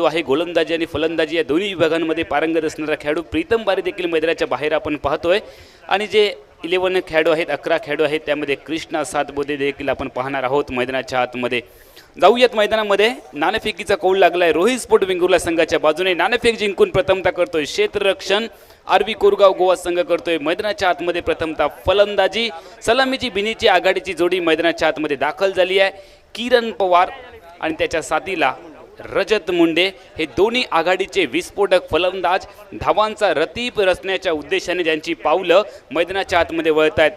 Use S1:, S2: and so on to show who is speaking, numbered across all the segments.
S1: आहे गोलंदाजी आणि फलंदाजी या दोन्ही विभागांमध्ये पारंगत असणारा खेळाडू प्रीतम बारी देखील मैदानाच्या बाहेर आपण पाहतोय आणि जे 11 खेळाडू आहेत 11 खेळाडू आहेत त्यामध्ये कृष्णा सातबोदे देखील आपण पाहणार आहोत मैदानाच्या आतमध्ये। जाऊयात मैदानामध्ये। नाणेफेकीचा कौल लागलाय रोहित स्पोर्ट वेंगुर्ला संघाच्या बाजूने। नाणेफेक जिंकून प्रथमता करतोय क्षेत्ररक्षण आरबी कोरगाव गोवा संघ करतोय मैदानाच्या आतमध्ये प्रथमता फलंदाजी। सलामीची बिनीची आघाडीची जोडी मैदानाच्या आतमध्ये दाखल झाली आहे। किरण पवार आणि त्याच्या साथीला रजत मुंडे हे दोन्ही आघाडीचे विस्फोटक फलंदाज धावांचा रतीप रचण्याच्या उद्देशाने ज्यांची पावलं मैदानाच्या आतमध्ये वळत आहेत।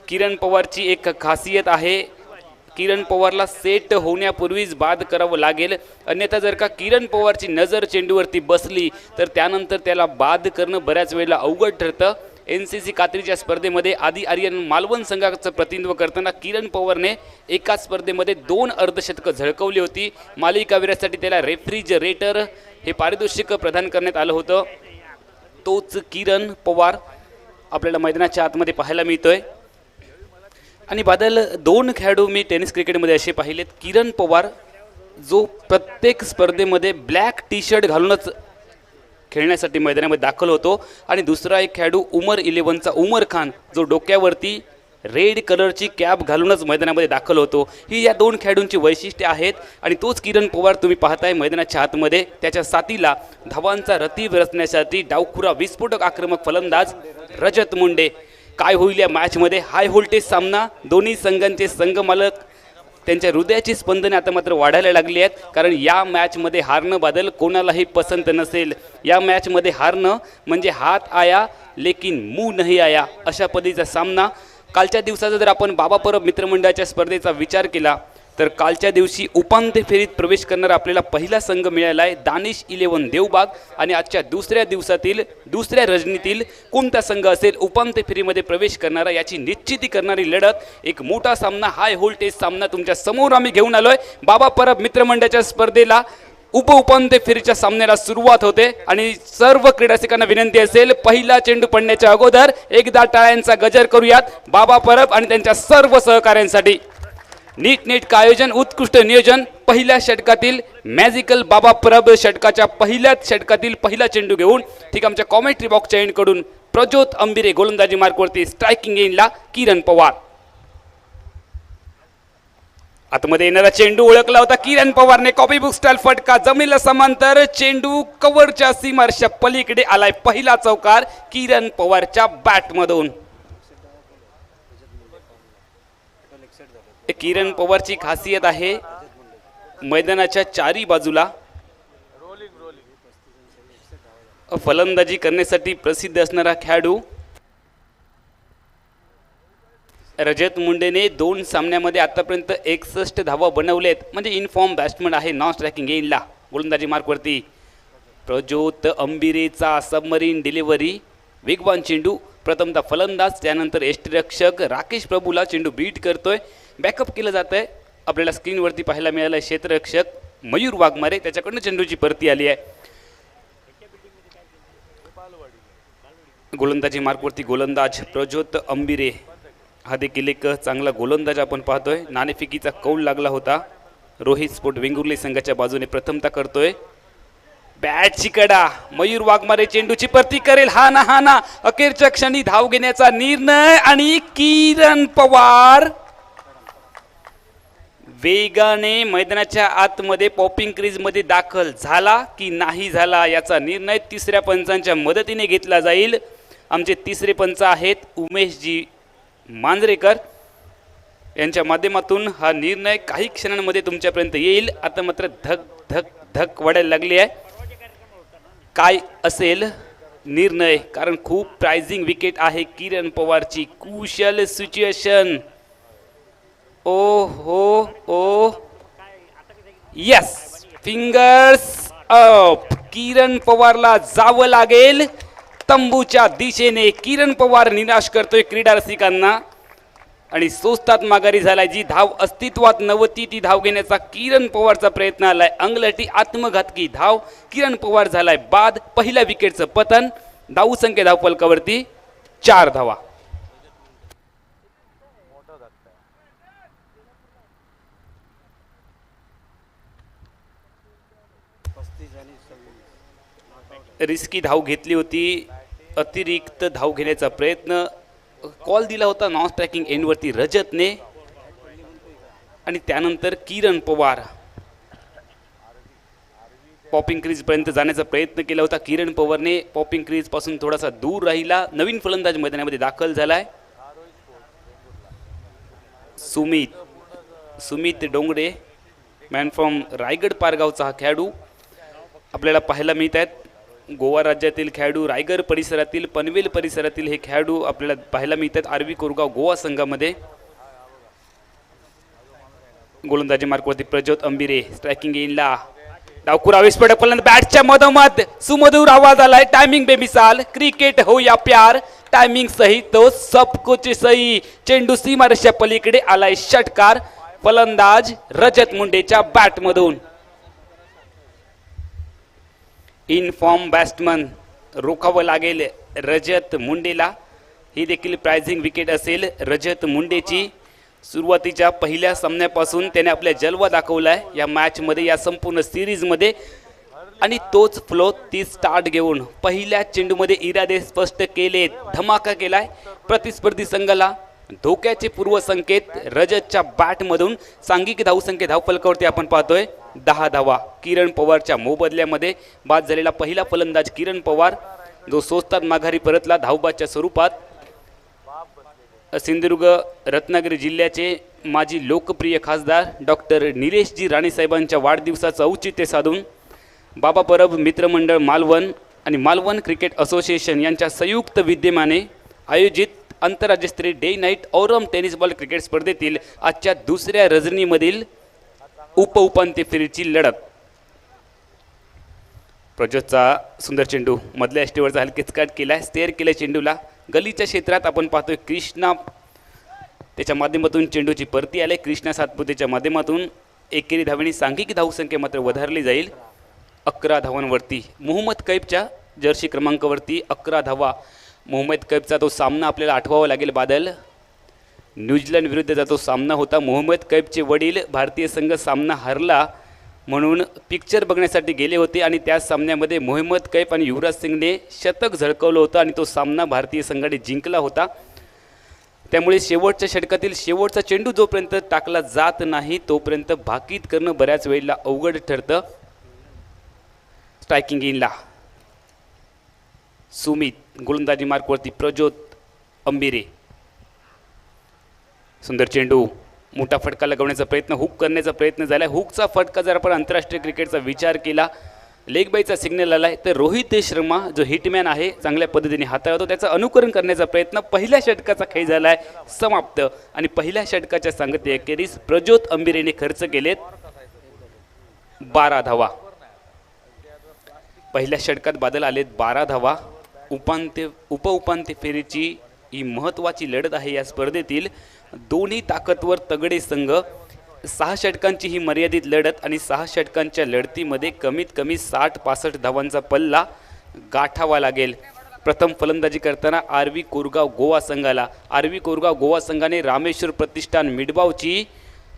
S1: किरण पवारची एक खासियत आहे, किरण पवारला सेट होण्यापूर्वीच बाद करावं लागेल, अन्यथा जर का किरण पवारची नजर चेंडूवरती बसली तर त्यानंतर त्याला बाद करणं बऱ्याच वेळेला अवघड ठरतं। NCC कात्रीच्या स्पर्धेमध्ये आधी आर्यन मालवण संघाचं प्रतिनिधित्व करताना किरण पवारने एका स्पर्धेमध्ये 2 अर्धशतकं झळकवली होती। मालिकावीरासाठी त्याला रेफ्रिजरेटर हे पारितोषिक प्रदान करण्यात आलं होतं। तोच किरण पवार आपल्याला मैदानाच्या आतमध्ये पाहायला मिळतोय। आणि बादल 2 खेळाडू मी टेनिस क्रिकेटमध्ये असे पाहिलेत, किरण पवार जो प्रत्येक स्पर्धेमध्ये ब्लॅक टी शर्ट घालूनच खेळण्यासाठी मैदानामध्ये दाखल होतो आणि दुसरा एक खेळाडू उमर 11चा उमर खान जो डोक्यावरती रेड कलरची कॅप घालूनच मैदानामध्ये दाखल होतो। ही या 2 खेळाडूंची वैशिष्ट्ये आहेत आणि तोच किरण पवार तुम्ही पाहताय मैदानाच्या आतमध्ये। त्याच्या साथीला धावांचा रतीब रचण्यासाठी डावखुरा विस्फोटक आक्रमक फलंदाज रजत मुंडे। काय होईल या मॅचमध्ये? हाय व्होल्टेज सामना, दोन्ही संघांचे संघमालक त्यांच्या हृदयाची स्पंदने आता मात्र वाढायला लागली आहेत, कारण या मॅचमध्ये हारणं बादल कोणालाही पसंत नसेल। या मॅचमध्ये हारणं म्हणजे हात आया लेकिन मुंह नहीं आया अशा पद्धतीचा सामना। कालच्या दिवसाचा जर आपण बाबा परब मित्रमंडळाच्या स्पर्धेचा विचार केला तर कालच्या दिवशी उपांत्य फेरीत प्रवेश करणारा आपल्याला पहिला संघ मिळाला आहे दानिश 11 देवबाग आणि आजच्या दुसऱ्या दिवसातील दुसऱ्या रजनीतील कोणता संघ असेल उपांत्य फेरीमध्ये प्रवेश करणारा याची निश्चिती करणारी लढत, एक मोठा सामना, हाय व्होल्टेज सामना तुमच्या समोर आम्ही घेऊन आलोय। बाबा परब मित्रमंडळाच्या स्पर्धेला उपांत्य फेरीच्या सामन्याला सुरुवात होते आणि सर्व क्रीडारसिकांना विनंती असेल पहिला चेंडू पडण्याच्या अगोदर एकदा टाळ्यांचा गजर करूयात बाबा परब आणि त्यांच्या सर्व सहकाऱ्यांसाठी। नीटनेटकं आयोजन, उत्कृष्ट नियोजन, पहिल्या षटकातील मॅजिकल बाबा परब षटकाच्या पहिल्याच षटकातील पहिला चेंडू घेऊन ठीक आमच्या कॉमेंट्री बॉक्सच्या एंडकडून प्रज्योत अंबिरे गोलंदाजी मार्कवरती, स्ट्रायकिंग एंडला किरण पवार। आतमध्ये येणारा चेंडू ओळखला होता किरण पवारने, कॉपी बुक स्टाईल फटका जमिनीला समांतर, चेंडू कव्हरच्या सीमारेषेच्या पलीकडे आलाय। पहिला चौकार किरण पवारच्या बॅटमधून। किरण पवारची खासियत आहे मैदानाच्या चारी बाजूला फलंदाजी करण्यासाठी प्रसिद्ध असणारा खेळाडू। रजत मुंडेने 2 सामन्यामध्ये आतापर्यंत 61 धावा बनवलेत, म्हणजे इनफॉर्म बॅट्समन आहे। नॉन स्ट्रायकिंग एंडला गोलंदाजी मार्कवरती प्रज्योत अंबिरेचा सबमरीन डिलिव्हरी, वेगवान चेंडू, प्रथमतः फलंदाज त्यानंतर यष्टिरक्षक राकेश प्रभूला चेंडू बीट करतोय, बॅकअप केलं जात आहे। आपल्याला स्क्रीनवरती पाहायला मिळालं क्षेत्ररक्षक मयूर वाघमारे, त्याच्याकडून चेंडूची परती आली आहे। गोलंदाजी मार्कवरती गोलंदाज प्रज्योत अंबिरे हा देखील एक चांगला गोलंदाज आपण पाहतोय। नाणेफेकीचा कौल लागला होता, रोहित स्पोर्ट वेंगुर्ले संघाच्या बाजूने प्रथमता करतोय। बॅटची कडा, मयूर वाघमारे चेंडूची परती करेल, हा ना अखेरच्या क्षणी धाव घेण्याचा निर्णय आणि किरण पवार वेगाने मैदानाच्या आतमध्ये पॉपिंग क्रीज मध्ये दाखल झाला की नाही झाला याचा निर्णय तिसऱ्या पंचांच्या मदतीने घेतला जाईल। आमचे तिसरे पंच आहेत उमेशजी मांजरेकर, यांच्या माध्यमातून हा निर्णय काही क्षणांमध्ये तुमच्यापर्यंत येईल। आता मात्र धक धक धक वाढायला लागली आहे, काय असेल निर्णय, कारण खूप प्राइजिंग विकेट आहे किरण पवारची। कुशल सिच्युएशन, ओ हो ओ यस, फिंगर्स अप, किरण पवारला जावं लागेल तंबूच्या दिशेने। किरण पवार निराश करतोय क्रीडा रसिकांना आणि सोस्तात माघारी झालाय। जी धाव अस्तित्वात नव्हती ती धाव घेण्याचा किरण पवारचा प्रयत्न आलाय, अंगलटी आत्मघातकी धाव, किरण पवार झालाय बाद। पहिल्या विकेटचं पतन, धावसंख्या धावफलकावरती 4 धावा। रिस्की धाव घेतली होती, अतिरिक्त धाव घेण्याचा प्रयत्न, कॉल दिला होता नॉन स्ट्रायकिंग एंडवरती रजतने, आणि त्यानंतर किरण पवार पॉपिंग क्रीज पर्यंत जाण्याचा प्रयत्न केला होता. किरण पवारने पॉपिंग क्रीज पासून थोडासा दूर राहिला. नवीन फलंदाज मैदानामध्ये दाखल झालाय. सुमित डोंगरे, मॅन फ्रॉम रायगड पारगावचा हा खेळाडू आपल्याला पाहायला मिळत आहेत. गोवा राज्यातील खेळाडू, रायगड परिसरातील, पनवेल परिसरातील हे खेळाडू आपल्याला पाहायला मिळतात आरवी कोरगाव गोवा संघामध्ये. गोलंदाजी मार्कवरती प्रज्योत अंबिरे, स्ट्रायकिंग इनला डावकुरा विस्फोटक फलंदाज, बॅटच्या मधोमध सुमधुर आवाज आलाय. टायमिंग बेमिसाल, क्रिकेट हो या प्यार, टायमिंग सही तो सब कुछ सही. चेंडू सीमारेषा पलीकडे आलाय षटकार. फलंदाज रजत मुंडेच्या बॅट मधून. इन फॉर्म बॅट्समन रोखावं लागेल रजत मुंडेला. ही देखील प्राइजिंग विकेट असेल रजत मुंडेची. सुरुवातीच्या पहिल्या सामन्यापासून त्याने आपल्या जलवा दाखवलाय या मॅच मध्ये, या संपूर्ण सिरीज मध्ये, आणि तोच फ्लो ती स्टार्ट घेऊन पहिल्या चेंडूमध्ये इरादे स्पष्ट केले, धमाका केलाय. प्रतिस्पर्धी संघाला धोक्याचे पूर्वसंकेत रजतच्या बॅट मधून. सांघिक धावसंख्या धावफलकावरती आपण पाहतोय 10 धावा. किरण पवारच्या मोबदल्यामध्ये बाद झालेला पहिला फलंदाज किरण पवार, जो स्वस्तात माघारी परतला धावबाच्या स्वरूपात. सिंधुदुर्ग रत्नागिरी जिल्ह्याचे माजी लोकप्रिय खासदार डॉक्टर निलेशजी राणे साहेबांच्या वाढदिवसाचं औचित्य साधून बाबा परब मित्रमंडळ मालवण आणि मालवण क्रिकेट असोसिएशन यांच्या संयुक्त विद्यमाने आयोजित आंतरराज्यस्तरीय डे नाईट औरम टेनिस बॉल क्रिकेट स्पर्धेतील आजच्या दुसऱ्या रजनीमधील उपउपांत्य फेरीची लढत. प्रज्योतचा सुंदर चेंडू मधल्या एष्टीवरचा हलकेच कट केलाय, स्टेअर केलाय चेंडूला. गलीच्या क्षेत्रात आपण पाहतोय कृष्णा, त्याच्या माध्यमातून चेंडूची परती आले. कृष्णा सातपुतेच्या माध्यमातून एकेरी धावेने सांघिक धावसंख्या मात्र वधारली जाईल 11 धावांवरती. मोहम्मद कैफच्या जर्सी क्रमांकावरती 11 धावा. मोहम्मद कैफचा तो सामना आपल्याला आठवावा लागेल बादल. न्यूझीलंड विरुद्धचा तो सामना होता. मोहम्मद कैफचे वडील भारतीय संघ सामना हरला म्हणून पिक्चर बघण्यासाठी गेले होते आणि त्या सामन्यामध्ये मोहम्मद कैफ आणि युवराज सिंगने शतक झळकवलं होतं आणि तो सामना भारतीय संघाने जिंकला होता. त्यामुळे शेवटच्या षटकातील शेवटचा चेंडू जोपर्यंत टाकला जात नाही तोपर्यंत भाकीत करणं बऱ्याच वेळेला अवघड ठरतं. स्ट्रायकिंग इनला सुमित, गोलंदाजी मार्कवरती प्रज्योत अंबिरे. सुंदर चेंडू, मोठा फटका लगवण्याचा प्रयत्न, हुक करण्याचा प्रयत्न झाला. हुकचा फटका जर आपण आंतरराष्ट्रीय क्रिकेटचा विचार केला, लेग बायचा सिग्नल आलाय, तर रोहित शर्मा जो हिटमॅन आहे चांगल्या पद्धतीने हाताळतो, त्याचं अनुकरण करण्याचा प्रयत्न. पहिल्या षटकाचा खेळ झालाय समाप्त आणि पहिल्या षटकाच्या सांगते अखेरीस प्रज्योत अंबिरेने खर्च केलेत 12 धावा. पहिल्या षटकात बादल आलेत 12 धावा. उपउपांत्य फेरीची ही महत्त्वाची लढत आहे या स्पर्धेतील. दोन्ही ताकदवर तगडे संघ. 6 षटकांची ही मर्यादित लढत आणि 6 षटकांच्या लढतीमध्ये कमीत कमी 60-65 धावांचा पल्ला गाठावा लागेल. प्रथम फलंदाजी करताना आरवी कोरगाव गोवा संघाला. आरवी कोरगाव गोवा संघाने रामेश्वर प्रतिष्ठान मिडबावची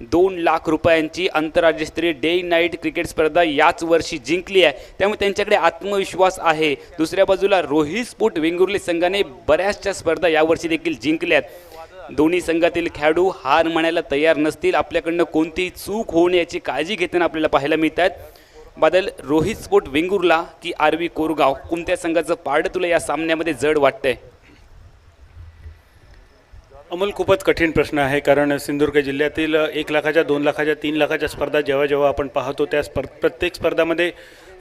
S1: 2 लाख रुपयांची आंतरराज्यस्तरीय डे नाईट क्रिकेट स्पर्धा याच वर्षी जिंकली आहे, त्यामुळे त्यांच्याकडे आत्मविश्वास आहे. दुसऱ्या बाजूला रोहित स्पोर्ट वेंगुर्ले संघाने बऱ्याचशा स्पर्धा यावर्षी देखील जिंकल्यात. दोन्ही संघातील खेळाडू हार मानायला तयार नसतील. आपल्याकडनं कोणतीही चूक होऊ नये याची काळजी घेताना आपल्याला पाहायला मिळतात. बादल, रोहित स्पोर्ट वेंगुर्ला की आरवी कोरगाव, कोणत्या संघाचं पारडं तुला या सामन्यामध्ये जड वाटतंय?
S2: अमोल, खूपच कठीण प्रश्न आहे, कारण सिंधुदुर्ग जिल्ह्यातील 1 लाखाच्या, 2 लाखाच्या, 3 लाखाच्या स्पर्धा जेव्हा आपण पाहतो त्या प्रत्येक स्पर्धामध्ये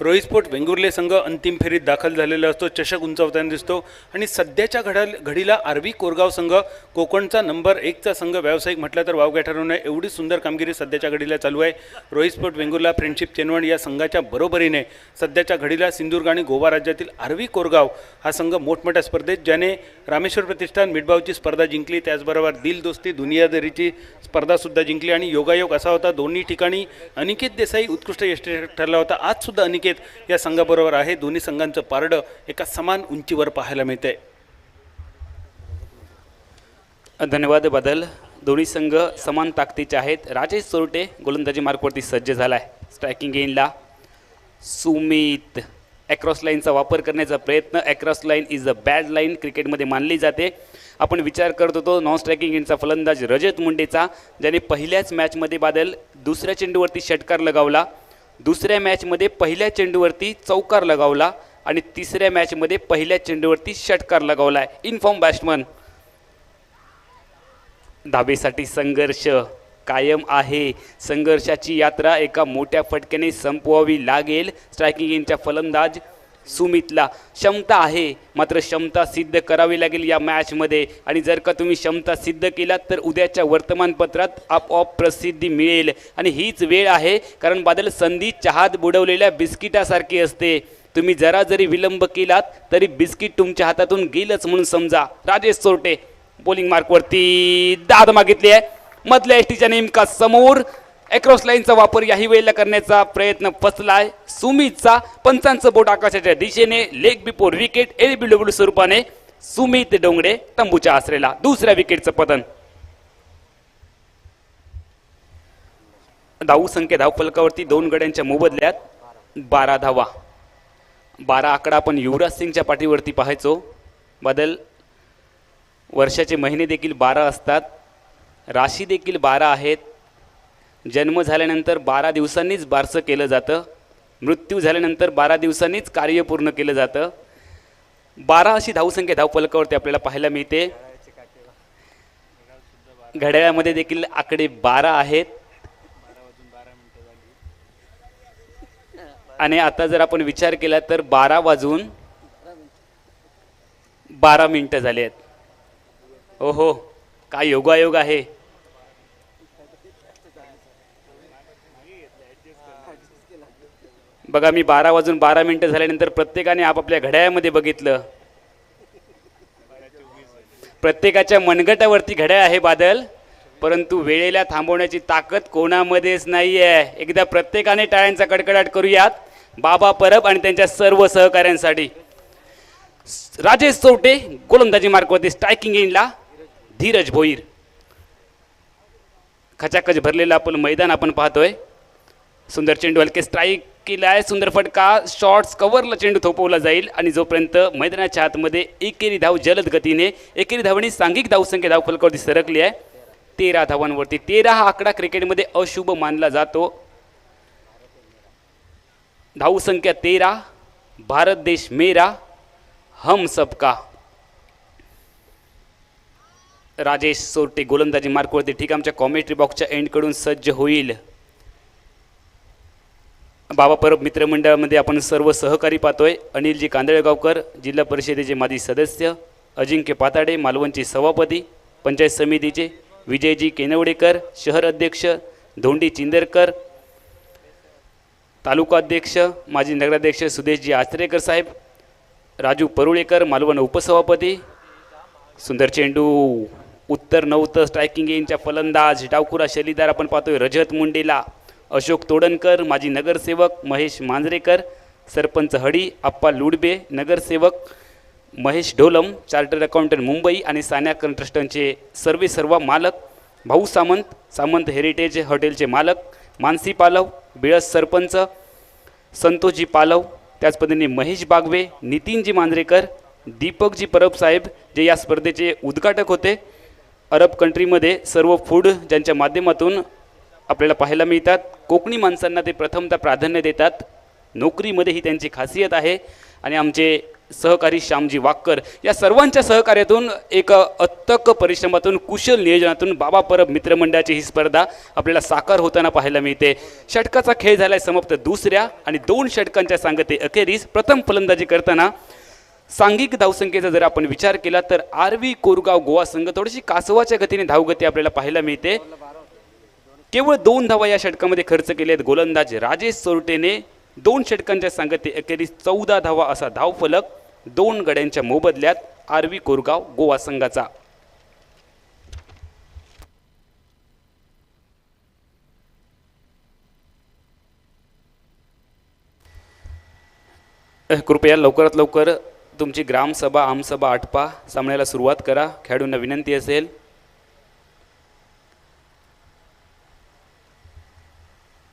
S2: रोहित स्पोर्ट वेंगुर्ले संघ अंतिम फेरीत दाखल झालेला असतो, चषक उंचावताना दिसतो. आणि सध्याच्या घडीला आरवी कोरगाव संघ कोकणचा नंबर 1चा संघ, व्यावसायिक म्हटलं तर वावगा ठरवणं, एवढी सुंदर कामगिरी सध्याच्या घडीला चालू आहे. रोहित स्पोर्ट वेंगुर्ला, फ्रेंडशिप चेनवण या संघाच्या बरोबरीने सध्याच्या घडीला सिंधुदुर्ग आणि गोवा राज्यातील आरवी कोरगाव हा संघ मोठमोठ्या स्पर्धेत, ज्याने रामेश्वर प्रतिष्ठान मिडबावची स्पर्धा जिंकली, त्याचबरोबर दिल दोस्ती दुनियादारीची स्पर्धासुद्धा जिंकली. आणि योगायोग असा होता, दोन्ही ठिकाणी अनिकेत देसाई उत्कृष्ट यष्टीरक्षक ठरला होता. आज सुद्धा अनिकेत या संघाबरोबर आहे. दोन्ही संघांचं पारडं एका समान उंचीवर पाहायला मिळतंय.
S1: धन्यवाद बादल. दोन्ही संघ समान ताकदीचे आहेत. राजेश सोरटे गोलंदाजी मार्कवरती सज्ज झालाय. स्ट्रायकिंग इनला सुमित ॲक्रॉस लाईनचा वापर करण्याचा प्रयत्न. Across line is a bad line क्रिकेटमध्ये मानली जाते. आपण विचार करत होतो नॉन स्ट्रायकिंग एंडचा फलंदाज रजत मुंडेचा, ज्याने पहिल्याच मॅचमध्ये बादल दुसऱ्या चेंडूवरती षटकार लगावला, दुसऱ्या मॅचमध्ये पहिल्या चेंडूवरती चौकार लगावला आणि तिसऱ्या मॅचमध्ये पहिल्या चेंडूवरती षटकार लगावला आहे. Inform batsman. धाबेसाठी संघर्ष कायम आहे. संघर्षाची यात्रा एका मोठ्या फटक्याने संपवावी लागेल. स्ट्रायकिंग एंडच्या फलंदाज सुमितला क्षमता आहे, मात्र क्षमता सिद्ध करावी लागेल या मॅचमध्ये. आणि जर का तुम्ही क्षमता सिद्ध केलात तर उद्याच्या वर्तमानपत्रात आपोआप प्रसिद्धी मिळेल. आणि हीच वेळ आहे, कारण बादल संधी चहात बुडवलेल्या बिस्किटासारखी असते. तुम्ही जरा जरी विलंब केलात तरी बिस्किट तुमच्या हातातून गेलंच म्हणून समजा. राजेश सोरटे बॉलिंग मार्कवरती दाद मागितली आहे. मधल्या एसटीच्या नेमका समोर ॲक्रॉस लाईनचा वापर याही वेळेला करण्याचा प्रयत्न फसलाय सुमितचा. पंचांचं बोट आकाशाच्या दिशेने. लेग बिफोर विकेट LBW स्वरूपाने सुमित डोंगडे तंबूच्या आसरेला. दुसऱ्या विकेटचं पतन. धाव संख्या धावफलकावरती 2 गड्यांच्या मोबदल्यात 12 धावा. 12 आकडा आपण युवराज सिंगच्या पाठीवरती पाहायचो. बदल वर्षाचे महिने देखील 12 असतात, राशी देखील 12 आहेत. जन्म झाल्यानंतर 12 दिवसांनीच बारसं केलं जातं. मृत्यू झाल्यानंतर 12 दिवसांनीच कार्य पूर्ण केलं जातं. 12 अशी धावसंख्या धावफलकावरती आपल्याला पाहायला मिळते. घड्याळामध्ये देखील आकडे 12 आहेत. आणि आता जर आपण विचार केला तर 12 वाजून 12 मिनिटं झाले आहेत. ओहो, काय योगायोग आहे. बघा, मी 12 वाजून 12 मिनिटं झाल्यानंतर प्रत्येकाने आपापल्या घड्याळामध्ये बघितलं. प्रत्येकाच्या मनगटावरती घड्याळ आहे बादल, परंतु वेळेला थांबवण्याची ताकद कोणामध्येच नाही आहे. एकदा प्रत्येकाने टाळ्यांचा कडकडाट करूयात बाबा परब आणि त्यांच्या सर्व सहकाऱ्यांसाठी. राजेश चौटे गोलंदाजी मार्कवरती. स्ट्रायकिंग एंडला धीरज भोईर. खचाखच भरलेलं आपण मैदान आपण पाहतोय. सुंदर चेंडू हलके स्ट्राईक केला आहे. सुंदर फटका. शॉर्ट्स कव्हरला चेंडू थोपवला जाईल आणि जोपर्यंत मैदानाच्या आतमध्ये एकेरी धाव जलद गतीने. एकेरी धावांनी सांघिक धावसंख्या धावफलकावरती सरकली आहे 13 धावांवरती. 13 हा आकडा क्रिकेटमध्ये अशुभ मानला जातो. धावसंख्या 13. भारत देश मेरा, हम सबका. राजेश सोरटे गोलंदाजी मार्कवरती. ठीक, आमच्या कॉमेंट्री बॉक्सच्या एंडकडून सज्ज होईल. बाबा परब मित्रमंडळामध्ये आपण सर्व सहकारी पाहतोय. अनिलजी कांदळगावकर जिल्हा परिषदेचे माजी सदस्य, अजिंक्य पाताडे मालवणचे सभापती, पंचायत समितीचे विजयजी केनवडेकर शहर अध्यक्ष, धोंडी चिंदरकर तालुका अध्यक्ष, माजी नगराध्यक्ष सुदेशजी आचरेकर साहेब, राजू परुळेकर मालवण उपसभापती. सुंदर चेंडू उत्तर नव्हतं. स्ट्रायकिंग एंडच्या फलंदाज डावकुरा शैलीदार आपण पाहतोय रजत मुंडेला. अशोक तोडणकर माजी नगरसेवक, महेश मांजरेकर सरपंच हडी, आप्पा लुडबे नगरसेवक, महेश ढोलम चार्टर्ड अकाउंटंट मुंबई आणि सान्या ट्रस्टचे सर्व मालक, भाऊ सामंत सामंत हेरिटेज हॉटेलचे मालक, मानसी पालव बिळस सरपंच, संतोषजी पालव, त्याच पद्धतीने महेश बागवे, नितीनजी मांजरेकर, दीपकजी परब साहेब जे या स्पर्धेचे उद्घाटक होते. अरब कंट्रीमध्ये सर्व फूड ज्यांच्या माध्यमातून आपल्याला पाहायला मिळतात. कोकणी माणसांना ते प्रथमतः प्राधान्य देतात. नोकरीमध्ये ही त्यांची खासियत आहे. आणि आमचे सहकारी श्यामजी वाक्कर या सर्वांच्या सहकार्यातून एक अथक परिश्रमातून कुशल नियोजनातून बाबा परब मित्रमंडळाची ही स्पर्धा आपल्याला साकार होताना पाहायला मिळते. षटकाचा खेळ झालाय समाप्त दुसऱ्या आणि 2 षटकांच्या सांगते अखेरीस. प्रथम फलंदाजी करताना सांघिक धावसंख्येचा जर आपण विचार केला तर आरवी कोरगाव गोवा संघ थोडीशी कासवाच्या गतीने धावगती आपल्याला पाहायला मिळते. केवळ 2 धावा या षटकामध्ये खर्च केले आहेत गोलंदाज राजेश सोरटेने. 2 षटकांच्या सांगते अखेरीस 14 धावा असा धावफलक 2 गड्यांच्या मोबदल्यात आरवी कोरगाव गोवा संघाचा. कृपया लवकरात लवकर तुमची ग्रामसभा आमसभा आटपा. सामन्याला सुरुवात करा. खेळाडूंना विनंती असेल.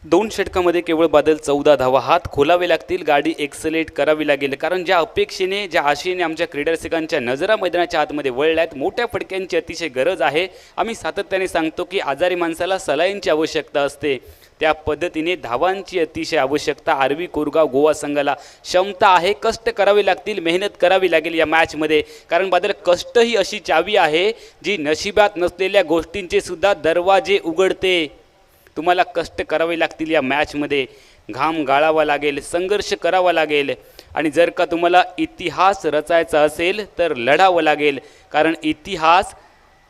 S1: 2 षटकामध्ये केवळ बादल 14 धावा. हात खोलावे लागतील, गाडी एक्सलेट करावी लागेल, कारण ज्या अपेक्षेने ज्या आशेने आमच्या क्रीडारसिकांच्या नजरा मैदानाच्या आतमध्ये वळल्यात, मोठ्या फटक्यांची अतिशय गरज आहे. आम्ही सातत्याने सांगतो की आजारी माणसाला सलाईनची आवश्यकता असते, त्या पद्धतीने धावांची अतिशय आवश्यकता आरवी कोरगाव गोवा संघाला क्षमता आहे. कष्ट करावे लागतील, मेहनत करावी लागेल या मॅचमध्ये, कारण बादल कष्ट ही अशी चावी आहे जी नशिबात नसलेल्या गोष्टींचे सुद्धा दरवाजे उघडते. तुम्हाला कष्ट करावे लागतील या मॅचमध्ये, घाम गाळावा लागेल, संघर्ष करावा लागेल, आणि जर का तुम्हाला इतिहास रचायचा असेल तर लढावं लागेल, कारण इतिहास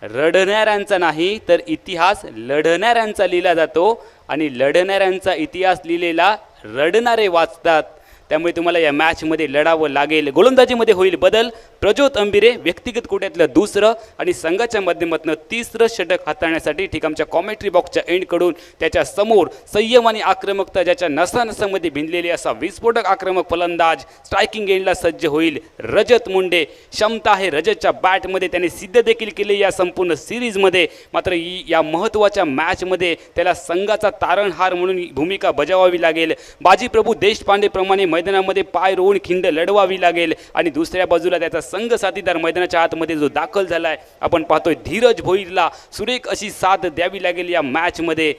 S1: रडणाऱ्यांचा नाही तर इतिहास लढणाऱ्यांचा लिहिला जातो, आणि लढणाऱ्यांचा इतिहास लिहिलेला रडणारे वाचतात. त्यामुळे तुम्हाला या मॅचमध्ये लढावं लागेल. गोलंदाजीमध्ये होईल बदल. प्रज्योत अंबिरे व्यक्तिगत कोट्यातलं दुसरं आणि संघाच्या माध्यमातून तिसरं षटक हाताळण्यासाठी ठीक आमच्या कॉमेंट्री बॉक्सच्या एंडकडून त्याच्या समोर संयम आणि आक्रमकता ज्याच्या नसानसामध्ये भिनलेली असा विस्फोटक आक्रमक फलंदाज स्ट्रायकिंग एंडला सज्ज होईल रजत मुंडे. क्षमता आहे रजतच्या बॅटमध्ये, त्याने सिद्ध देखील केले या संपूर्ण सिरीजमध्ये. मात्र या महत्त्वाच्या मॅचमध्ये त्याला संघाचा तारणहार म्हणून भूमिका बजावावी लागेल. बाजीप्रभू देशपांडेप्रमाणे मैदानामध्ये पाय रोवून खिंड लढवावी लागेल, आणि दुसऱ्या बाजूला त्याचा संघ साथीदार मैदानाच्या आतमध्ये जो दाखल झालाय आपण पाहतोय धीरज भोईरला सुरेख अशी साथ द्यावी लागेल या मॅचमध्ये.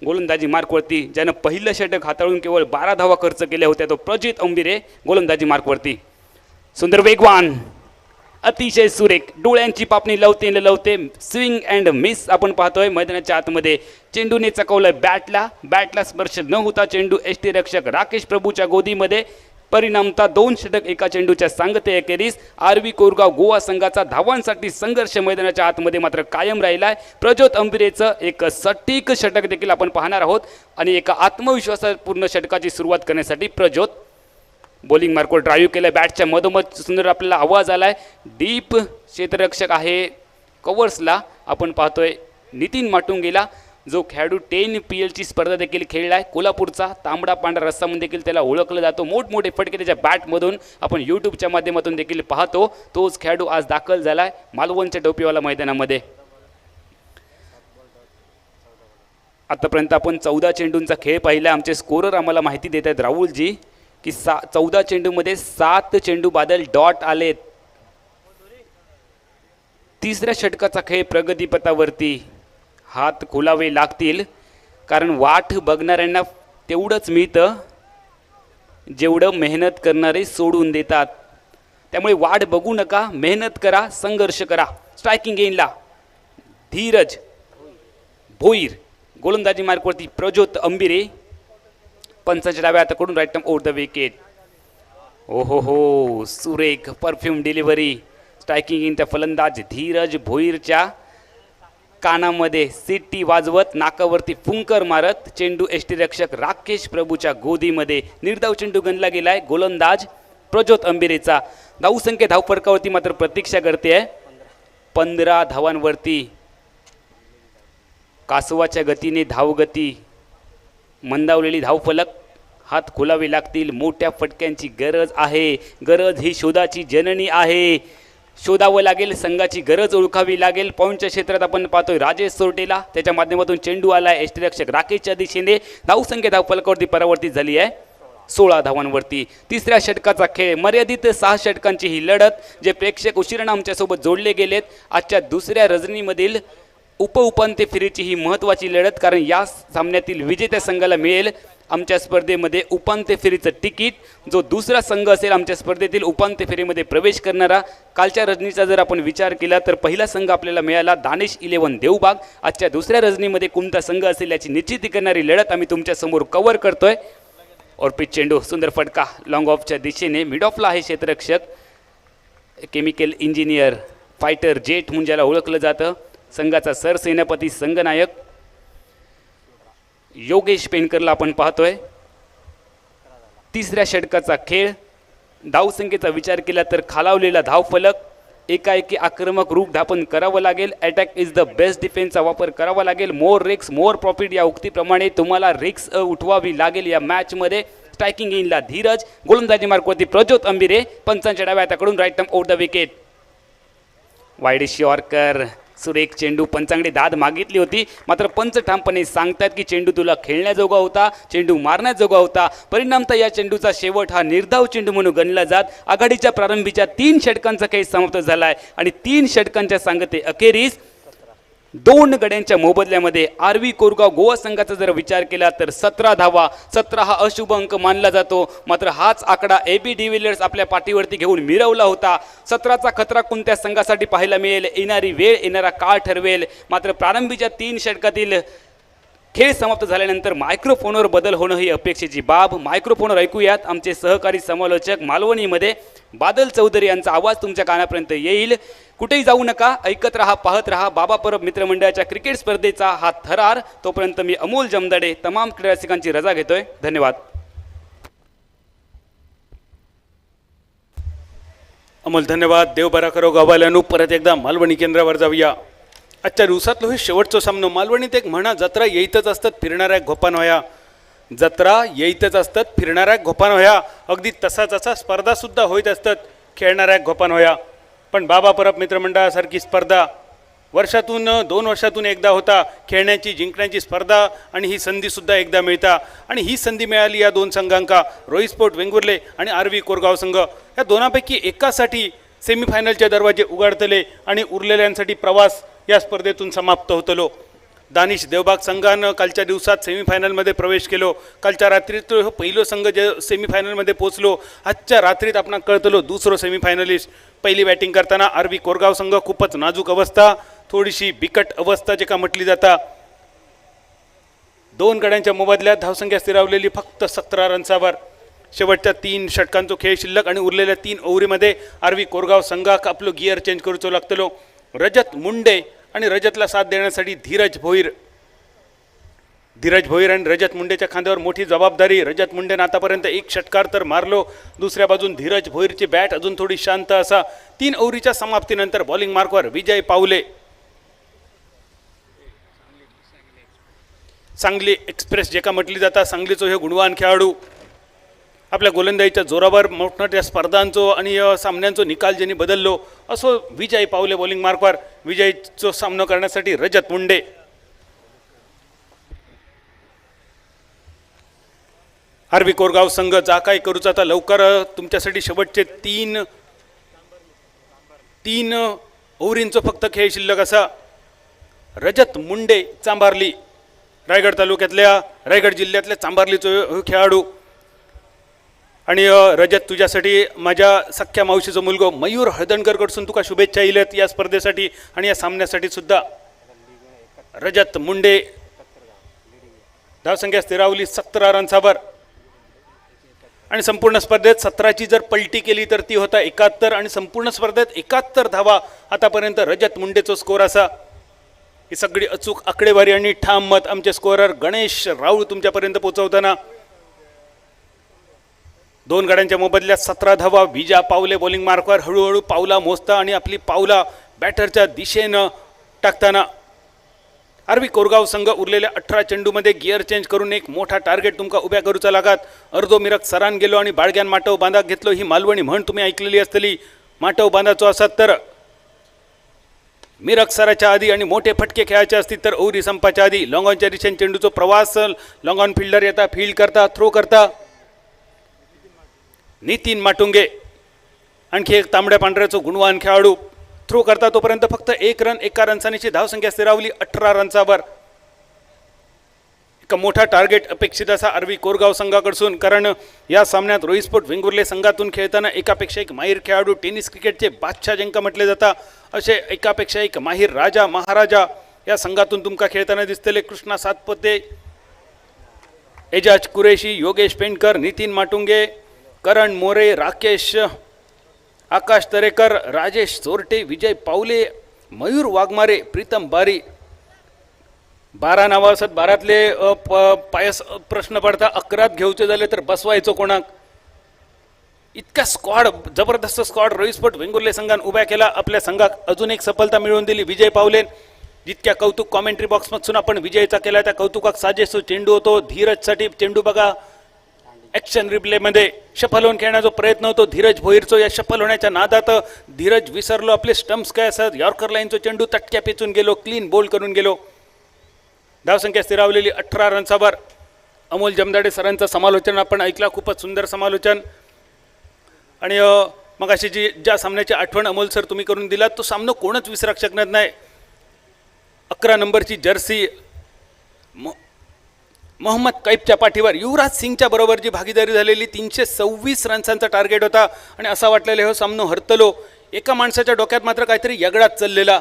S1: गोलंदाजी मार्कवरती ज्यानं पहिलं षटक हाताळून केवळ 12 धावा खर्च केल्या होत्या तो प्रज्योत अंबिरे. गोलंदाजी मार्कवरती सुंदर वेगवान, अतिशय सुरेख, डोळ्यांची पापणी लवते न लवते, स्विंग अँड मिस आपण पाहतोय मैदानाच्या आतमध्ये. चेंडूने चकवलंय बॅटला स्पर्श न होता चेंडू यष्टीरक्षक राकेश प्रभूच्या गोदीमध्ये. परिणामता 2 षटक एका चेंडूच्या सांगते अखेरीस आरवी कोरगाव गोवा संघाचा धावांसाठी संघर्ष मैदानाच्या आतमध्ये मात्र कायम राहिलाय. प्रज्योत अंबिरेचं एक सटीक षटक देखील आपण पाहणार आहोत, आणि एका आत्मविश्वासपूर्ण षटकाची सुरुवात करण्यासाठी प्रज्योत बॉलिंग मार्कवर ड्राईव्ह केलं. बॅटच्या मधोमध सुंदर आपल्याला आवाज आलाय. डीप क्षेत्ररक्षक आहे कव्हर्सला आपण पाहतोय नितीन माटुंगेला, जो खेळाडू 10 PL ची स्पर्धा देखील खेळलाय. कोल्हापूरचा तांबडा पांढरा रस्सा म्हणून देखील त्याला ओळखलं जातो. मोठमोठे फटके त्याच्या बॅटमधून आपण यूट्यूबच्या माध्यमातून देखील पाहतो. तोच खेळाडू आज दाखल झालाय मालवणच्या टोपीवाला मैदानामध्ये. आतापर्यंत आपण 14 चेंडूंचा खेळ पाहिला. आमचे स्कोरर आम्हाला माहिती देत आहेत राहुलजी की 14 चेंडूमध्ये 7 चेंडू बादल डॉट आलेत. तिसऱ्या षटकाचा खेळ प्रगतीपथावरती. हात खोलावे लागतील, कारण वाट बघणाऱ्यांना तेवढंच मिळतं जेवढं मेहनत करणारे सोडून देतात. त्यामुळे वाट बघू नका, मेहनत करा, संघर्ष करा. स्ट्रायकिंग एंडला धीरज भोईर. गोलंदाजी मार्कवरती प्रज्योत अंबिरे. पंचांच्या डाव्या हाताकडून right arm over the wicket. हो सुरेख परफ्यूम डिलिव्हरी. स्ट्रायकिंग इन त्या फलंदाज धीरज भोईरच्या कानामध्ये सिट्टी वाजवत नाकावरती फुंकर मारत चेंडू यष्टीरक्षक राकेश प्रभूच्या गोदीमध्ये. निर्धाव चेंडू गणला गेलाय गोलंदाज प्रज्योत अंबिरेचा. धावसंख्या धावफरकावरती मात्र प्रतीक्षा करते आहे 15 धावांवरती. कासवाच्या गतीने धावगती, मंदावलेली धावफलक. हात खोलावे लागतील, मोठ्या फटक्यांची गरज आहे. गरज ही शोधाची जननी आहे. शोधावं लागेल, संघाची गरज ओळखावी लागेल. पॉईंटच्या क्षेत्रात आपण पाहतोय राजेश सोरटेला, त्याच्या माध्यमातून चेंडू आलाय यष्टीरक्षक राकेशच्या दिशेने. धावसंख्या धावफलकावरती परावर्तित झाली आहे 16 धावांवरती. तिसऱ्या षटकाचा खेळ. मर्यादित 6 षटकांची ही लढत. जे प्रेक्षक उशिरानं आमच्यासोबत जोडले गेलेत, आजच्या दुसऱ्या रजनीमधील उपउपांत्य फेरीची ही महत्त्वाची लढत, कारण या सामन्यातील विजेत्या संघाला मिळेल आमच्या स्पर्धेमध्ये उपांत्य फेरीचं तिकीट. जो दुसरा संघ असेल आमच्या स्पर्धेतील उपांत्य फेरीमध्ये प्रवेश करणारा. कालच्या रजनीचा जर आपण विचार केला तर पहिला संघ आपल्याला मिळाला दानिश 11 देवबाग. आजच्या दुसऱ्या रजनीमध्ये कोणता संघ असेल याची निश्चिती करणारी लढत आम्ही तुमच्यासमोर कव्हर करतोय. ऑर्पिट चेंडू, सुंदर फटका लॉंग ऑफच्या दिशेने. मिड ऑफला आहे क्षेत्ररक्षक, केमिकल इंजिनियर, फायटर जेट म्हणून ज्याला ओळखलं जातं, संघाचा सरसेनापती, संघनायक योगेश पेनकरला आपण पाहतोय. तिसऱ्या षटकाचा खेळ. धावसंख्येचा विचार केला तर खालावलेला धावफलक. एकाएकी आक्रमक रूप धापन करावं लागेल. अटॅक इज द बेस्ट डिफेन्सचा वापर करावा लागेल. मोर रिक्स मोर प्रॉफिट या उक्तीप्रमाणे तुम्हाला रिक्स उठवावी लागेल या मॅचमध्ये. स्ट्रायकिंग इनला धीरज. गोलंदाजी मार्कवरती प्रज्योत अंबिरे. पंचांच्या डाव्या हाताकडून right arm over the wicket. Wide yorker सुरेख चेंडू, पंचांकडे दाद मागितली होती, मात्र पंच ठामपणे सांगतात की चेंडू तुला खेळण्याजोगा होता, चेंडू मारण्याजोगा होता. परिणामतः या चेंडूचा शेवट हा निर्धाव चेंडू म्हणून गणला जात आघाडीच्या प्रारंभीच्या 3 षटकांचा खेळ समाप्त झालाय आणि 3 षटकांच्या सांगते अखेरीस 2 गड्यांच्या मोबदल्यामध्ये आरवी कोरगाव गोवा संघाचा जर विचार केला तर 17 धावा. 17 हा अशुभ अंक मानला जातो, मात्र हाच आकडा AB डिव्हिलियर्स आपल्या पाठीवरती घेऊन मिरवला होता. 17चा खतरा कोणत्या संघासाठी पाहायला मिळेल, येणारी वेळ, येणारा काळ ठरवेल. मात्र प्रारंभीच्या 3 षटकातील खेळ समाप्त झाल्यानंतर मायक्रोफोनवर बदल होणं ही अपेक्षेची बाब. मायक्रोफोनवर ऐकूयात आमचे सहकारी समालोचक मालवणीमध्ये बादल चौधरी यांचा आवाज तुमच्या कानापर्यंत येईल. कुठेही जाऊ नका, ऐकत रहा, पाहत रहा बाबा परब मित्रमंडळाच्या क्रिकेट स्पर्धेचा हा थरार. तोपर्यंत मी अमोल जमदाडे तमाम क्रीडा रसिकांची रजा घेतोय. धन्यवाद.
S2: अमोल धन्यवाद. देव बरा करो गावाल्यानो. परत एकदा मालवणी केंद्रावर जाऊया. आजच्या दिवसातलं हे शेवटचं सामनं. मालवणीत एक म्हणा, जत्रा येईतच असतात फिरणाऱ्या घोपान व्हाया. जत्रा येईतच असतात फिरणाऱ्या घोपान व्हाया. अगदी तसा स्पर्धासुद्धा होत असतात खेळणाऱ्या घोपान व्हाया. पण बाबा परब मित्रमंडळासारखी स्पर्धा वर्षातून 2 वर्षातून एकदा होता. खेळण्याची, जिंकण्याची स्पर्धा आणि ही संधीसुद्धा एकदा मिळता. आणि ही संधी मिळाली या 2 संघांका, रोहित स्पोर्ट वेंगुर्ले आणि आरवी कोरगाव संघ. या दोनांपैकी एकासाठी सेमीफायनलचे दरवाजे उघडतले आणि उरलेल्यांसाठी प्रवास या स्पर्धेतून समाप्त होतलो. दानिश देवबाग संघानं कालच्या दिवसात सेमीफायनलमध्ये प्रवेश केलो. कालच्या रात्रीत पहिलो संघ जे सेमीफायनलमध्ये पोचलो. आजच्या रात्रीत आपण कळतलो दुसरं सेमीफायनलिस्ट. पहिली बॅटिंग करताना आरवी कोरगाव संघ खूपच नाजूक अवस्था, थोडीशी बिकट अवस्था जे का म्हटली जाता. 2 गड्यांच्या मोबदल्यात धावसंख्या स्थिरावलेली फक्त 17 रन्सावर. शेवटच्या 3 षटकांचो खेळ शिल्लक आणि उरलेल्या 3 ओव्हरीमध्ये आरवी कोरगाव संघाक आपलं गिअर चेंज करूचो लागतलो. रजत मुंडे आणि रजतला साथ देण्यासाठी धीरज भोईर आणि रजत मुंडेच्या खांद्यावर मोठी जबाबदारी. रजत मुंडेनं आतापर्यंत 1 षटकार तर मारलो. दुसऱ्या बाजून धीरज भोईरची बॅट अजून थोडी शांत असा. 3 ओव्हरीच्या समाप्तीनंतर बॉलिंग मार्कवर विजय पावले. सांगली एक्सप्रेस जे का म्हटली जाता, सांगलीचो हे गुणवान खेळाडू आपल्या गोलंदाजीच्या जोरावर मोठमोठ्या स्पर्धांचो आणि सामन्यांचो निकाल ज्यांनी बदललो असो विजय पावले बॉलिंग मार्कवर. विजयचो सामना करण्यासाठी रजत मुंडे. आरवी कोरगाव संघ जा काय करूचा आता लवकर तुमच्यासाठी शेवटचे 3 ओव्हरींचो फक्त खेळ शिल्लक असा. रजत मुंडे, चांभारली, रायगड तालुक्यातल्या, रायगड जिल्ह्यातल्या चांभारलीचो खेळाडू. आणि रजत, तुझ्यासाठी माझ्या सख्या मावशीचा मुलगा मयूर हळदणकर कडसून तुका शुभेच्छा येल्यात या स्पर्धेसाठी आणि या सामन्यासाठी सुद्धा. रजत मुंडे धावसंख्या स्थिरावली 17 रन्सावर आणि संपूर्ण स्पर्धेत 17ची जर पलटी केली तर ती होता 71 आणि संपूर्ण स्पर्धेत 71 धावा आतापर्यंत रजत मुंडेचा स्कोर असा. ही सगळी अचूक आकडेवारी आणि ठाम मत आमचे स्कोरर गणेश राऊळ तुमच्यापर्यंत पोहोचवताना. 2 गड्यांच्या मोबदल्यात 17 धावा. विजा पावले बॉलिंग मार्कवर हळूहळू पावला मोजता आणि आपली पावला बॅटरच्या दिशेनं टाकताना. आरवी कोरगाव संघ उरलेल्या 18 चेंडूमध्ये गिअर चेंज करून एक मोठा टार्गेट तुमका उभ्या करूचा लागत. अर्धो मिरक सरान गेलो आणि बाळग्यान माटव बांधा घेतलो. ही मालवणी म्हण तुम्ही ऐकलेली असतली. माटव बांधाचो असत तर मिरक सराच्या आधी आणि मोठे फटके खेळायचे असतील तर ओव्हरी संपाच्या आधी लॉंगॉनच्या दिशेने चेंडूचो प्रवास. लॉंगॉन फिल्डर येता, फील्ड करता, थ्रो करता. नितीन माटुंगे आणखी एक तांबड्या पांढऱ्याचो गुणवान खेळाडू. थ्रो करता तोपर्यंत फक्त 1 रन, 1 रनसानीची धावसंख्या स्थिरावली 18 रन्सावर. एक मोठा टार्गेट अपेक्षित असा आरवी कोरगाव संघाकडून, कारण या सामन्यात रोहित स्पोर्ट वेंगुर्ले संघातून खेळताना एकापेक्षा एक माहीर खेळाडू, टेनिस क्रिकेटचे बादशाह ज्यांका म्हटले जाता असे एकापेक्षा एक माहीर राजा महाराजा या संघातून तुमका खेळताना दिसतले. कृष्णा सातपुते, एजाज कुरेशी, योगेश पेंडकर, नितीन माटुंगे, करण मोरे, राकेश, आकाश तरेकर, राजेश चोरटे, विजय पावले, मयूर वाघमारे, प्रीतम बारी. 12 नावं असत. 12तले पायस प्रश्न पडता 11त घेऊचे झाले तर बसवायचो कोणाक. इतका स्क्वॉड, जबरदस्त स्क्वॉड रोहित स्पोर्ट वेंगुर्ले संघान उभ्या केला. आपल्या संघात अजून एक सफलता मिळवून दिली विजय पावले. जितक्या कौतुक कॉमेंट्री बॉक्समधून आपण विजयचा केला त्या कौतुकाक साजेसो चेंडू होतो. धीरजसाठी चेंडू बघा, ॲक्शन रिप्लेमध्ये शफल होऊन खेळण्याचा प्रयत्न होतो धीरज भोईरचो. या शफल होण्याच्या नादात धीरज विसरलो आपले स्टम्प्स काय असत. यॉर्कर लाईनचा चेंडू तटक्या पेचून गेलो, क्लीन बोल्ड करून गेलो. धावसंख्या स्थिरावलेली 18 रन्सावर. अमोल जमदाडे सरांचं समालोचन आपण ऐकला, खूपच सुंदर समालोचन. आणि मग अशी ज्या सामन्याची आठवण अमोल सर तुम्ही करून दिलात तो सामना कोणच विसरू शकणार नाही. 11 नंबरची जर्सी मोहम्मद कैफच्या पाठीवर युवराज सिंगच्या बरोबर जी भागीदारी झालेली 326 रन्सांचा टार्गेट होता. आणि असा वाटलेला हो सामना हरतलो. एका माणसाच्या डोक्यात मात्र काहीतरी यगडाच चाललेला.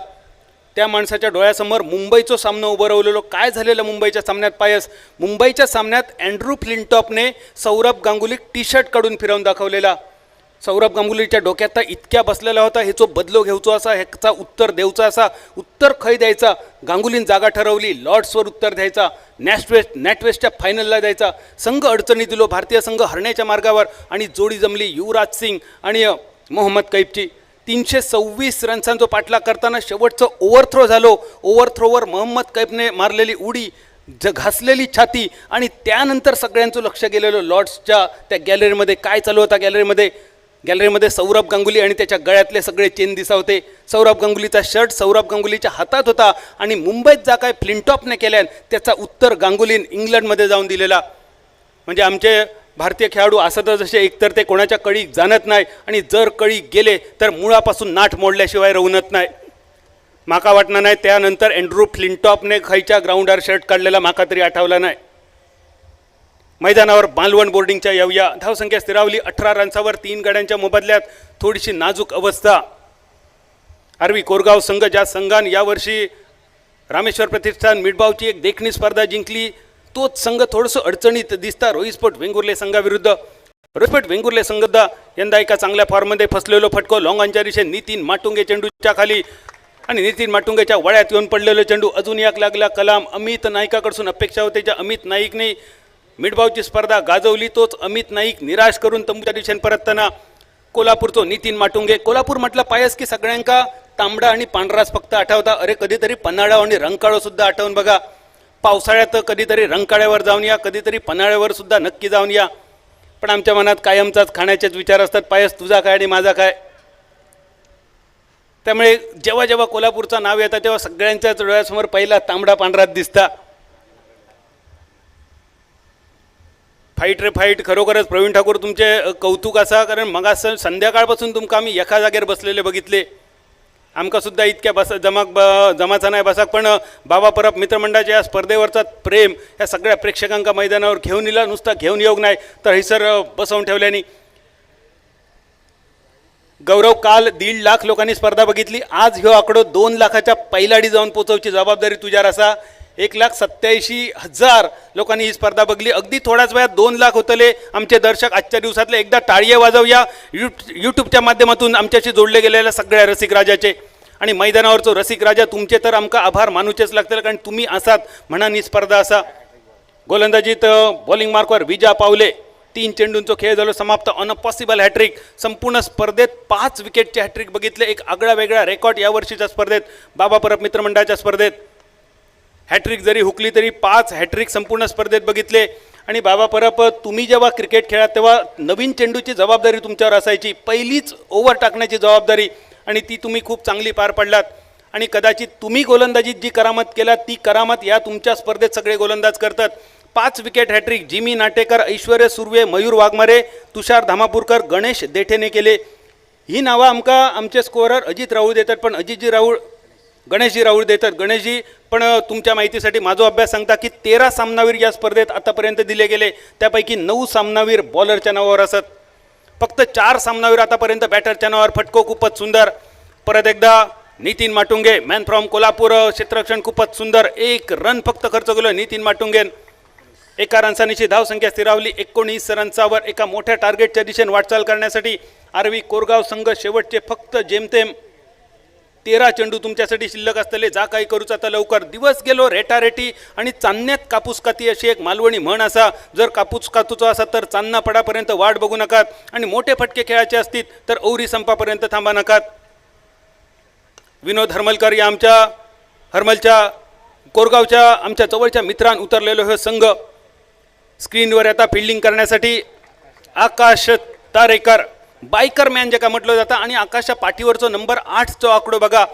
S2: त्या माणसाच्या डोळ्यासमोर मुंबईचा सामना उभं राहिलेलो. काय झालेलं मुंबईच्या सामन्यात पायस? मुंबईच्या सामन्यात अँड्रू फ्लिंटॉपने सौरभ गांगुली टी शर्ट काढून फिरवून दाखवलेला. सौरभ गांगुलीच्या डोक्यात तर इतक्या बसलेला होता, ह्याचो बदलो घेऊचो असा, ह्याचा उत्तर देऊचा असा. उत्तर खय द्यायचा. गांगुलीन जागा ठरवली, लॉर्ड्सवर उत्तर द्यायचा, नॅटवेस्टच्या फायनलला द्यायचा. संघ अडचणी दिलो, भारतीय संघ हरण्याच्या मार्गावर. आणि जोडी जमली युवराज सिंग आणि मोहम्मद कैफची. 326 रन्सांचा पाठलाग करताना शेवटचं ओव्हरथ्रो झालो. ओव्हरथ्रोवर मोहम्मद कैफने मारलेली उडी, घासलेली छाती. आणि त्यानंतर सगळ्यांचं लक्ष गेलेलं लॉर्ड्सच्या त्या गॅलरीमध्ये. काय चालू होता गॅलरीमध्ये सौरभ गांगुली आणि त्याच्या गळ्यातले सगळे चेन दिसा होते. सौरभ गांगुलीचा शर्ट सौरभ गांगुलीच्या हातात होता. आणि मुंबईत जा काय फ्लिंटॉपने केल्यान त्याचा उत्तर गांगुलीन इंग्लंडमध्ये जाऊन दिलेला. म्हणजे आमचे भारतीय खेळाडू असं तर जसे एकतर ते कोणाच्या कळी जाणत नाही, आणि जर कळी गेले तर मुळापासून नाठ मोडल्याशिवाय राहूनत नाही. माका वाटणार नाही त्यानंतर अँड्रू फ्लिंटॉपने खयच्या ग्राउंडवर शर्ट काढलेला माका तरी आठवला नाही. मैदानावर मालवण बोर्डिंगच्या येऊया. धावसंख्या स्थिरावली 18 रन्सावर. 3 गड्यांच्या मोबदल्यात थोडीशी नाजूक अवस्था. आरवी कोरगाव संघ ज्या संघान यावर्षी रामेश्वर प्रतिष्ठान मिडबावची एक देखणी स्पर्धा जिंकली, तोच संघ थोडंसं अडचणीत दिसता रोहित स्पोर्ट वेंगुर्ले संघाविरुद्ध. रोहित स्पोर्ट वेंगुर्ले संघ यंदा एका चांगल्या फॉर्ममध्ये फसलेलो. फटको लॉंग अंजारीशे नितीन माटुंगे चेंडूच्या खाली. आणि नितीन माटुंगेच्या वळ्यात येऊन पडलेलो चेंडू अजून एक लागला कलाम. अमित नाईकाकडून अपेक्षा होते, ज्या अमित नाईकने मिडबावची स्पर्धा गाजवली, तोच अमित नाईक निराश करून तंबूच्या दिशेने परतताना कोल्हापूरचो नितीन माटुंगे. कोल्हापूर म्हटलं पायस की सगळ्यांका तांबडा आणि पांढराच फक्त आठवता. अरे कधीतरी पन्हाळा आणि रंकाळो सुद्धा आठवून बघा. पावसाळ्यात कधीतरी रंकाळ्यावर जाऊन या, कधीतरी पन्हाळ्यावर सुद्धा नक्की जाऊन या. पण आमच्या मनात कायमचाच खाण्याचेच विचार असतात. पायस तुझा काय आणि माझा काय. त्यामुळे जेव्हा जेव्हा कोल्हापूरचं नाव येतं तेव्हा सगळ्यांच्याच डोळ्यासमोर पहिला तांबडा पांढराच दिसता. फाईट रे फाईट. खरोखरच प्रवीण ठाकूर तुमचे कौतुक असा, कारण मग असं संध्याकाळपासून तुमका आम्ही एका जागेवर बसलेले बघितले. आमका सुद्धा इतक्या जमाचा नाही बसाक, पण बाबा परब मित्रमंडळाच्या या स्पर्धेवरचा प्रेम या सगळ्या प्रेक्षकांका मैदानावर घेऊन येला. नुसता घेऊन येऊ नाही तर हैसर बसवून ठेवल्यानी. गौरव, काल 1.5 लाख लोकांनी स्पर्धा बघितली. आज ह्यो आकडो 2 लाखाच्या पैलाडी जाऊन पोचवची जबाबदारी तुझ्यावर असा. 1,87,000 लोकांनी ही स्पर्धा बघली. अगदी थोड्याच वेळात 2 लाख होतले आमचे दर्शक. आजच्या दिवसातले एकदा टाळी वाजवूया यूट्यूबच्या माध्यमातून आमच्याशी जोडले गेलेल्या सगळ्या रसिक राजाचे. आणि मैदानावरचो रसिक राजा तुमचे तर आमका आभार मानूचेच लागतील, कारण तुम्ही असात म्हणून ही स्पर्धा असा. गोलंदाजीत बॉलिंग मार्कवर विजा पावले. 3 चेंडूंचा खेळ झालो समाप्त. On a possible hat trick. संपूर्ण स्पर्धेत 5 विकेटचे हॅट्रिक बघितले. एक आगळा वेगळा रेकॉर्ड यावर्षीच्या स्पर्धेत, बाबा परब मित्रमंडळाच्या स्पर्धेत. हॅट्रिक जरी हुकली तरी 5 हॅट्रिक संपूर्ण स्पर्धेत बघितले. आणि बाबा परब, तुम्ही जेव्हा क्रिकेट खेळात तेव्हा नवीन चेंडूची जबाबदारी तुमच्यावर असायची. पहिलीच ओव्हर टाकण्याची जबाबदारी, आणि ती तुम्ही खूप चांगली पार पडलात. आणि कदाचित तुम्ही गोलंदाजीत जी करामत केलात ती करामत या तुमच्या स्पर्धेत सगळे गोलंदाज करतात. 5 विकेट हॅट्रिक जिमी नाटेकर, ऐश्वर्य सुर्वे, मयूर वाघमारे, तुषार धामापूरकर, गणेश देठेने केले. ही नावं आमचे स्कोअरर अजित राऊळ देतात, पण गणेशजी राऊळ देतात. गणेशजी, पण तुमच्या माहितीसाठी माझा अभ्यास सांगता की 13 सामनावीर या स्पर्धेत आतापर्यंत दिले गेले, त्यापैकी 9 सामनावीर बॉलरच्या नावावर असत. फक्त 4 सामनावीर आतापर्यंत बॅटरच्या नावावर. फटको खूपच सुंदर. परत एकदा नितीन माटुंगे, मॅन फ्रॉम कोल्हापूर, क्षेत्ररक्षण खूपच सुंदर. 1 रन फक्त खर्च केलं नितीन माटुंगेन. एका रनसानीची धावसंख्या स्थिरावली 19 रन्सावर. एका मोठ्या टार्गेटच्या दिशेने वाटचाल करण्यासाठी आरवी कोरगाव संघ शेवटचे फक्त जेमतेम 13 चेंडू तुमच्यासाठी शिल्लक असलेले. जा काही करूच आता लवकर. दिवस गेलो रेटारेटी आणि चांदण्यात कापूस काती अशी एक मालवणी म्हण असा. जर कापूस कातूचा असा तर चांदणा पडापर्यंत वाट बघू नकात, आणि मोठे फटके खेळायचे असतील तर औरी संपापर्यंत थांबा नकात. विनोद हरमलकर या आमच्या हरमलच्या कोरगावच्या आमच्या जवळच्या मित्रांन उतरलेलो हे संघ स्क्रीनवर आता फिल्डिंग करण्यासाठी. आकाश तारेकर बायकर मॅन जे का म्हटलं जातं आणि आकाशच्या पाठीवरचो नंबर 8 आकडो बघा.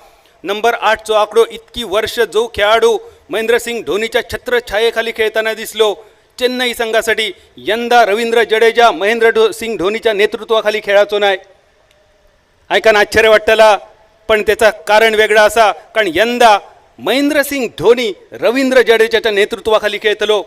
S2: नंबर 8 आकडो. इतकी वर्ष जो खेळाडू महेंद्रसिंग धोनीच्या छत्रछायेखाली खेळताना दिसलो चेन्नई संघासाठी, यंदा रवींद्र जडेजा महेंद्रसिंग धोनीच्या नेतृत्वाखाली खेळाचो नाही. ऐकान आश्चर्य वाटतला, पण त्याचा कारण वेगळा असा, कारण यंदा महेंद्रसिंग धोनी रवींद्र जडेजाच्या नेतृत्वाखाली खेळतलो.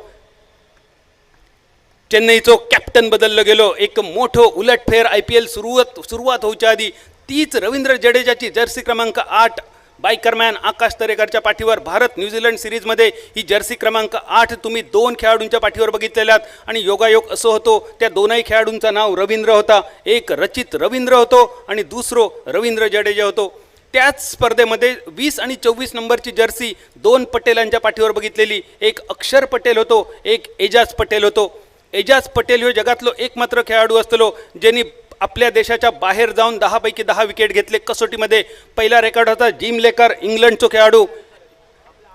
S2: चेन्नईचो कॅप्टन बदललं गेलो. एक मोठं उलटफेर IPL सुरुवात होऊच्या आधी तीच रवींद्र जडेजाची जर्सी क्रमांक 8 बायकरमॅन आकाश तरेकरच्या पाठीवर भारत न्यूझीलंड सिरीजमध्ये ही जर्सी क्रमांक 8 तुम्ही 2 खेळाडूंच्या पाठीवर बघितलेल्यात आणि योगायोग असं होतो त्या दोनही खेळाडूंचं नाव रवींद्र होता. एक रचित रवींद्र होतो आणि दुसरो रवींद्र जडेजा होतो. त्याच स्पर्धेमध्ये 20 आणि 24 नंबरची जर्सी 2 पटेलांच्या पाठीवर बघितलेली. एक अक्षर पटेल होतो, एक एजाज पटेल होतो. एजाज पटेल ह्यो जगातलो एकमात्र खेळाडू असतलो ज्यांनी आपल्या देशाच्या बाहेर जाऊन 10 पैकी 10 विकेट घेतले कसोटीमध्ये. पहिला रेकॉर्ड होता जिम लेकर इंग्लंडचो खेळाडू,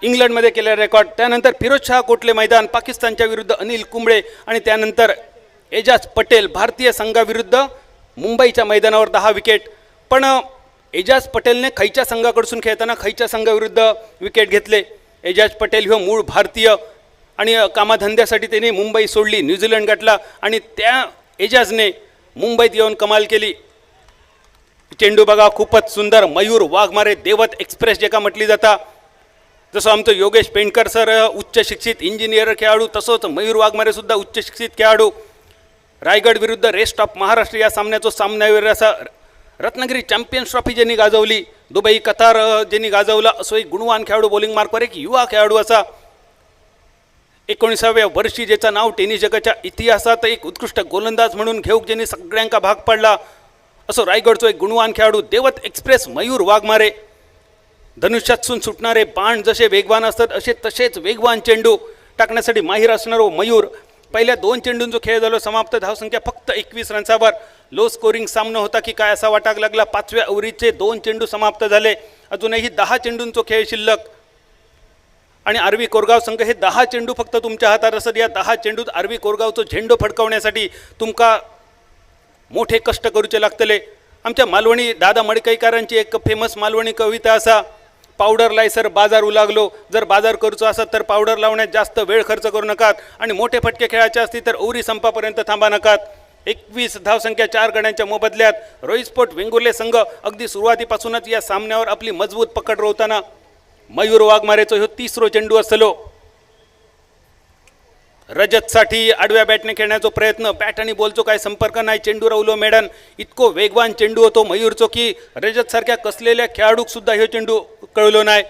S2: इंग्लंडमध्ये केलेला रेकॉर्ड. त्यानंतर फिरोजशाह कोटले मैदान पाकिस्तानच्या विरुद्ध अनिल कुंबळे आणि त्यानंतर एजाज पटेल भारतीय संघाविरुद्ध मुंबईच्या मैदानावर 10 विकेट. पण एजाज पटेलने खैच्या संघाकडून खेळताना खैच्या संघाविरुद्ध विकेट घेतले. एजाज पटेल ह्यो मूळ भारतीय आणि कामाधंद्यासाठी त्यांनी मुंबई सोडली, न्यूझीलंड गाठला आणि त्या एजाजने मुंबईत येऊन कमाल केली. चेंडू बघा खूपच सुंदर. मयूर वाघमारे देवत एक्सप्रेस जे का म्हटली जाता. जसं आमचं योगेश पेंडकर सर उच्च शिक्षित इंजिनियर खेळाडू, तसंच मयूर वाघमारे सुद्धा उच्च शिक्षित खेळाडू. रायगड विरुद्ध रेस्ट ऑफ महाराष्ट्र या सामन्याचा सामनावीर असा. रत्नागिरी चॅम्पियन्स ट्रॉफी ज्यांनी गाजवली, दुबई कतार ज्यांनी गाजवला, असो एक गुणवान खेळाडू बॉलिंग मार्कवर एक युवा खेळाडू असा. 19व्या वर्षी ज्याचं नाव टेनिस जगाच्या इतिहासात एक उत्कृष्ट गोलंदाज म्हणून घेऊक ज्यांनी सगळ्यांका भाग पाडला, असो रायगडचो एक गुणवान खेळाडू देवत एक्सप्रेस मयूर वाघमारे. धनुष्यातून सुटणारे बाण जसे वेगवान असतात असे तसेच वेगवान चेंडू टाकण्यासाठी माहीर असणारो मयूर. पहिल्या 2 चेंडूंचा खेळ झालो समाप्त. धावसंख्या फक्त 21 रन्सावर. लो स्कोरिंग सामना होता की काय असा वाटाक लागला. 5व्या ओव्हरीचे 2 चेंडू समाप्त झाले. अजूनही 10 चेंडूंचा खेळ शिल्लक आणि आरवी कोरगाव संघ हे 10 चेंडू फक्त तुमच्या हातात असत. या 10 चेंडूत आरवी कोरगावचं झेंडू फडकवण्यासाठी तुमका मोठे कष्ट करूचे लागतले. आमच्या मालवणी दादा मडकईकरांची एक फेमस मालवणी कविता असा, पावडर लायसर बाजार उलागलो. जर बाजार करूचो असत तर पावडर लावण्यात जास्त वेळ खर्च करू नकात आणि मोठे फटके खेळायचे असतील तर ओव्हरी संपापर्यंत थांबा नकात. 21 धावसंख्या 4 गड्यांच्या मोबदल्यात रोहित स्पोर्ट वेंगुर्ले संघ अगदी सुरुवातीपासूनच या सामन्यावर आपली मजबूत पकड रोवताना. मयूर वाघमारेचो ह्यो 3रो चेंडू असलो. रजतसाठी आडव्या बॅटने खेळण्याचा प्रयत्न, बॅट आणि बॉलचो काय संपर्क नाही. चेंडू रवलो मेडन. इतको वेगवान चेंडू होतो मयूरचो की रजत सारख्या कसलेल्या खेळाडूक सुद्धा ह्यो चेंडू कळलो नाही.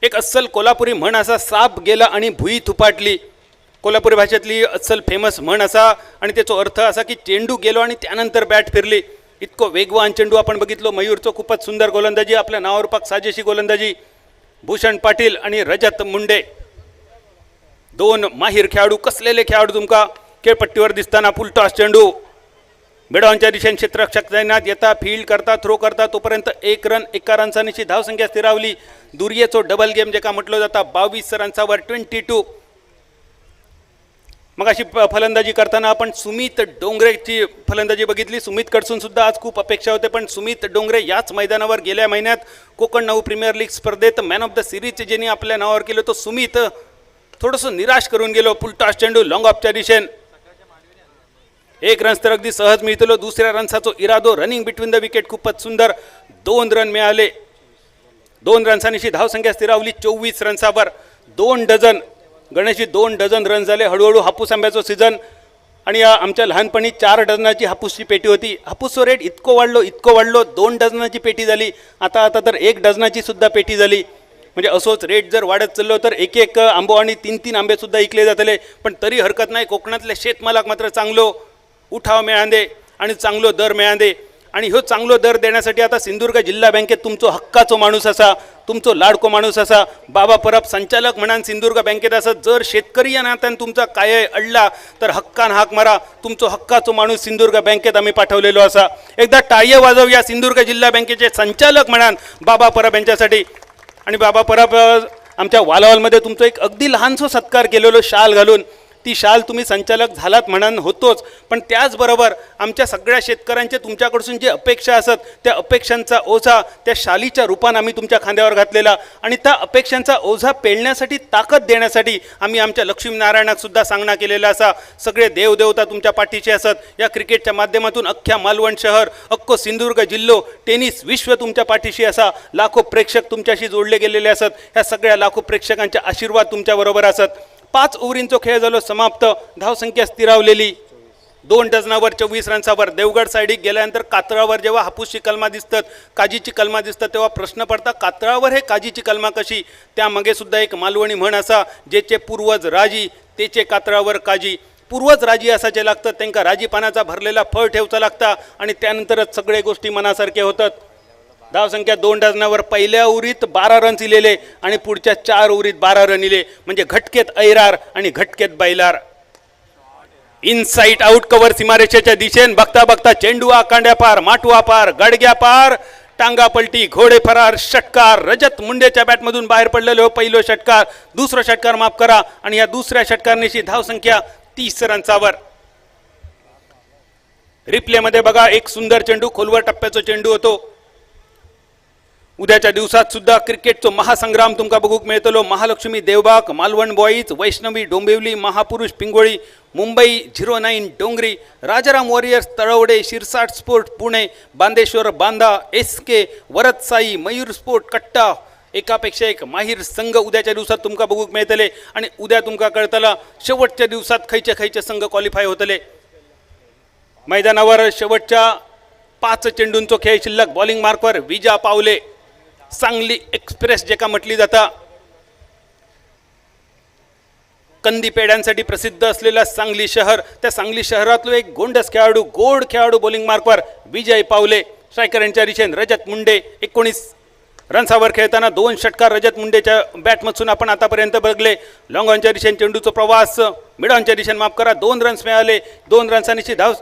S2: एक अस्सल कोल्हापुरी म्हण असा, साप गेला आणि भुई थुपाटली. कोल्हापुरी भाषेतली अस्सल फेमस म्हण असा आणि त्याचा अर्थ असा की चेंडू गेलो आणि त्यानंतर बॅट फिरली. इतको वेगवान चेंडू आपण बघितलो. मयूरचो खूपच सुंदर गोलंदाजी, आपल्या नावावर पाक साजेशी गोलंदाजी. भूषण पाटील आणि रजत मुंडे 2 माहीर खेळाडू, कसलेले खेळाडू तुमका खेळपट्टीवर दिसताना. फुलटॉस चेंडू बेडॉनच्या दिशेने क्षेत्ररक्षक तैनात येता, फील्ड करता, थ्रो करता. तोपर्यंत 1 रन 1 रनसानीची धावसंख्या स्थिरावली. दुर्येचो डबल गेम जे का म्हटलं जाता 22 रनसावर 22. मग अशी फलंदाजी करताना आपण सुमित डोंगरेची फलंदाजी बघितली. सुमितकडसून सुद्धा आज खूप अपेक्षा होते, पण सुमित डोंगरे याच मैदानावर गेल्या महिन्यात कोकण नऊ प्रीमियर लीग स्पर्धेत मॅन ऑफ द सिरीज ज्यांनी आपल्या नावावर केलं तो सुमित थोडंसं निराश करून गेलो. फुलटॉस चेंडू लॉंग ऑफच्या दिशेने 1 रन तर अगदी सहज मिळतलो. 2ऱ्या रनसाचो इरादो, रनिंग बिटवीन द विकेट खूपच सुंदर. 2 रन मिळाले. 2 रनसानीची धावसंख्या स्थिरावली 24 रनसावर. 2 डझन गणेशजी 2 डझन रन झाले. हळूहळू हापूस आंब्याचं सीझन आणि आमच्या लहानपणी 4 डझनाची हापूसची पेटी होती. हापूसचा रेट इतको वाढलो 2 डझनाची पेटी झाली. आता तर 1 डझनाची सुद्धा पेटी झाली. म्हणजे असोच रेट जर वाढत चाललो तर 1 आंबो आणि 3 आंबे सुद्धा इकले जातले. पण तरी हरकत नाही. कोकणातल्या शेतमालाक मात्र चांगलो उठाव मिळांदे आणि चांगलो दर मिळांदे. आणि ह्यो चांगलो दर देण्यासाठी आता सिंधुदुर्ग जिल्हा बँकेत तुमचो हक्काचो माणूस असा, तुमचो लाडको माणूस असा बाबा परब संचालक म्हणून सिंधुदुर्ग बँकेत असा. जर शेतकरी या नात्यान तुमचा काय अडला तर हक्कान हाक मारा. तुमचो हक्काचो माणूस सिंधुदुर्ग बँकेत आम्ही पाठवलेलो असा. एकदा टाळ्या वाजव या सिंधुदुर्ग जिल्हा बँकेचे संचालक म्हणून बाबा परब यांच्यासाठी. आणि बाबा परब आमच्या वालावलमध्ये तुमचं एक अगदी लहानसो सत्कार केलेलो शाल घालून ती शाल तुम्ही संचालक झालात म्हणून होतोच, पण त्याचबरोबर आमच्या सगळ्या शेतकऱ्यांच्या तुमच्याकडून जे अपेक्षा असत त्या अपेक्षांचा ओझा त्या शालीच्या रूपानं आम्ही तुमच्या खांद्यावर घातलेला आणि त्या अपेक्षांचा ओझा पेलण्यासाठी ताकद देण्यासाठी आम्ही आमच्या लक्ष्मीनारायणाक सुद्धा सांगणा केलेला असा. सगळे देवदेवता तुमच्या पाठीशी असत. या क्रिकेटच्या माध्यमातून अख्ख्या मालवण शहर, अख्खो सिंधुदुर्ग जिल्हो, टेनिस विश्व तुमच्या पाठीशी असा. लाखो प्रेक्षक तुमच्याशी जोडले गेलेले असत. ह्या सगळ्या लाखो प्रेक्षकांचे आशीर्वाद तुमच्याबरोबर असत. 5 ओव्हरींचो खेळ झालो समाप्त. धावसंख्या स्थिरावलेली 2 डझनावर 24 रन्सावर. देवगड साईडीक गेल्यानंतर कातळावर जेव्हा हापूसची कलमा दिसतात, काजीची कलमा दिसतात, तेव्हा प्रश्न पडता कातळावर हे काजीची कलमा कशी. त्यामागे सुद्धा एक मालवणी म्हण असा, जेचे पूर्वज राजी तेचे कातळावर काजी. पूर्वज राजी असाचे लागतात, त्यांना राजीपानाचा भरलेला फळ ठेवचा लागता आणि त्यानंतरच सगळे गोष्टी मनासारखे होतात. धावसंख्या 2 डझनावर पहिल्या ओव्हरीत 12 रन्स इलेले आणि पुढच्या 4 ओव्हरीत 12 रन इले. म्हणजे घटकेत ऐरार आणि घटकेत बैलार. इनसाइट आउट कव्हर सीमारेषेच्या दिशेन बघता बघता चेंडू कांड्या पार, माटवा पार, गडग्या पार, टांगा पलटी, घोडे फरार, षटकार. रजत मुंडेच्या बॅटमधून बाहेर पडलेलो पहिलो षटकार, दुसरा षटकार माफ करा आणि या दुसऱ्या षटकारनिशी धावसंख्या 30 रन्सावर. रिप्लेमध्ये बघा, एक सुंदर चेंडू, खोलवर टप्प्याचा चेंडू होतो. उद्याच्या दिवसात सुद्धा क्रिकेटचो महासंग्राम तुमका बघूक मिळतलो. Mahalakshmi Devbag, Malvan boys, Vaishnavi Dombivli, Mahapurush Pingoli, Mumbai 09 Dongri, Rajaram warriors Talwade, Shirsat sport Pune, Bandeshwar Banda, SK Varadsai, Mayur sport Katta. एकापेक्षा एक माहीर संघ उद्याच्या दिवसात तुमका बघूक मिळतले आणि उद्या तुमका कळतला शेवटच्या दिवसात खयचे संघ क्वालिफाय होतले. मैदानावर शेवटच्या 5 चेंडूंचो खेळ शिल्लक. बॉलिंग मार्कवर विजा पावले. सांगली एक्सप्रेस जेका म्हटली जाता, कंदी पेड्यांसाठी प्रसिद्ध असलेला सांगली शहर, त्या सांगली शहरातलो एक गोंडस खेळाडू, गोड खेळाडू बॉलिंग मार्कवर विजय पावले. स्ट्रायकर यांच्या दिशेन रजत मुंडे 19 रन्सावर खेळताना 2 षटकार रजत मुंडेच्या बॅटमधून आपण आतापर्यंत बघले. लॉंग ऑनच्या दिशेने चेंडूचा प्रवास, मिड ऑनच्या दिशेने माफ करा, 2 रन्स मिळाले. 2 रन्सांची धाव,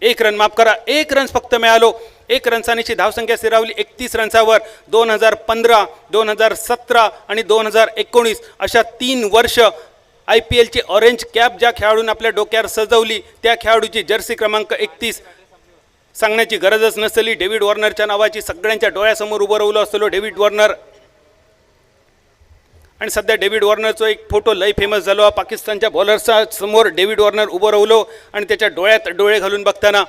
S2: एक रन माफ करा, 1 रन्स फक्त मिळालो. 1 रन्सांची धावसंख्या स्थिरावली 31 रन्सावर. 2015, 2017 आणि 2019 अशा 3 वर्ष IPLची ऑरेंज कॅप ज्या खेळाडून आपल्या डोक्यावर सजवली त्या खेळाडूची जर्सी क्रमांक 31 सांगण्याची गरजच नसली. डेव्हिड वॉर्नरच्या नावाची सगळ्यांच्या डोळ्यासमोर उभं राहिलो असलो डेव्हिड वॉर्नर. आणि सध्या डेव्हिड वॉर्नरचा एक फोटो लय फेमस झालो. पाकिस्तानच्या बॉलर्सच्या समोर डेव्हिड वॉर्नर उभं राहिलो आणि त्याच्या डोळ्यात डोळे घालून बघताना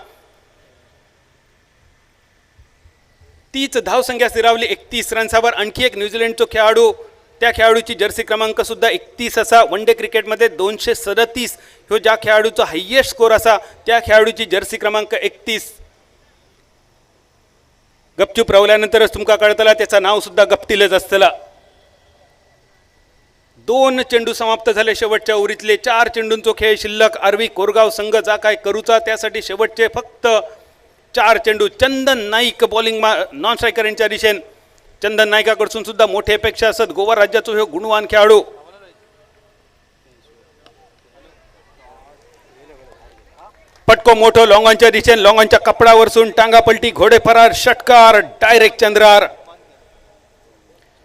S2: तीच धावसंख्या स्थिरावली 31 रन्सावर. आणखी एक न्यूझीलंडचा खेळाडू, त्या खेळाडूची जर्सी क्रमांक सुद्धा 31 असा. वन डे क्रिकेटमध्ये 237 ह्यो ज्या खेळाडूचा हायएस्ट स्कोर असा त्या खेळाडूची जर्सी क्रमांक 31. गपचूप रावल्यानंतरच तुमका कळतला त्याचं नाव सुद्धा गप्तीलच असतला. 2 चेंडू समाप्त झाले शेवटच्या ओव्हरीतले. 4 चेंडूंचो खेळ शिल्लक. आरवी कोरगाव संघ जा काय करूचा त्यासाठी शेवटचे फक्त 4 चेंडू. चंदन नाईक बॉलिंग नॉन स्ट्रायकर यांच्या दिशेन. चंदन नाईकाकडून सुद्धा मोठी अपेक्षा असत. गोवा राज्याचा हे गुणवान खेळाडू. पटको मोठो लॉंगॉनच्या दिशेन. लॉंगॉनच्या कपडावरसून टांगा पलटी, घोडे फरार, षटकार, डायरेक्ट चंद्रार.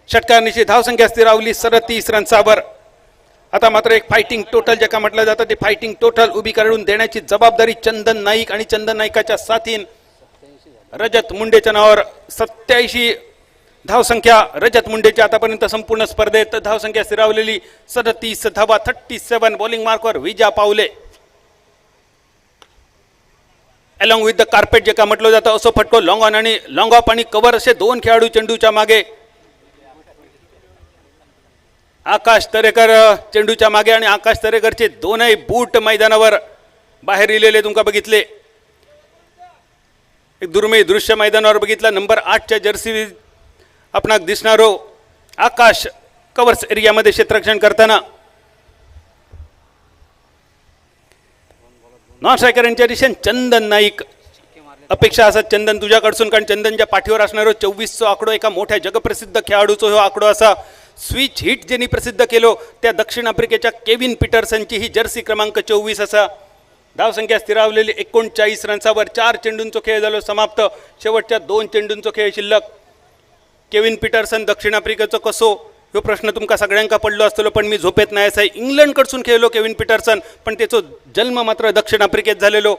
S2: षटकारनिशी धावसंख्या स्थिरावली 37 रन्सावर. आता मात्र एक फायटिंग टोटल ज्याका म्हटलं जातं ते फायटिंग टोटल उभी करून देण्याची जबाबदारी चंदन नाईक आणि चंदन नाईकाच्या साथीन रजत मुंडेच्या नावावर. 87 धावसंख्या रजत मुंडेच्या आतापर्यंत संपूर्ण स्पर्धेत. धावसंख्या स्थिरावलेली 37 धावा. 37 बॉलिंग मार्कवर विजा पावले. अलॉंग विथ द कार्पेट जे का म्हटलं जातं असं फटको लॉंग ऑन आणि लॉंग ऑफ आणि कव्हर असे 2 खेळाडू चेंडूच्या मागे. आकाश तरेकर चेंडूच्या मागे आणि आकाश तरेकरचे 2ही बूट मैदानावर बाहेर इलेले तुमका बघितले. एक दुर्मिळ दृश्य मैदानावर बघितलं. नंबर 8च्या जर्सी आपणाक दिसणारो आकाश कव्हर्स एरियामध्ये क्षेत्ररक्षण करताना. नॉन स्ट्रायकर यांच्या दिशेने चंदन नाईक. अपेक्षा असत चंदन तुझ्याकडसून, कारण चंदनच्या पाठीवर असणारो 24चा आकडो एका मोठ्या जगप्रसिद्ध खेळाडूचो हो आकडो असा. स्विच हिट ज्यांनी प्रसिद्ध केलो त्या दक्षिण आफ्रिकेच्या केविन पीटरसनची ही जर्सी क्रमांक 24 असा. धावसंख्या स्थिरावलेली 39 रन्सावर. 4 चेंडूंचो खेळ झालो समाप्त. शेवटच्या 2 चेंडूंचो खेळ शिल्लक. केविन पीटरसन दक्षिण आफ्रिकेचं कसो ह्यो प्रश्न तुमका सगळ्यांका पडलो असतलो, पण मी झोपेत नाही असा इंग्लंडकडसून खेळलो केविन पीटरसन, पण त्याचो जन्म मात्र दक्षिण आफ्रिकेत झालेलो.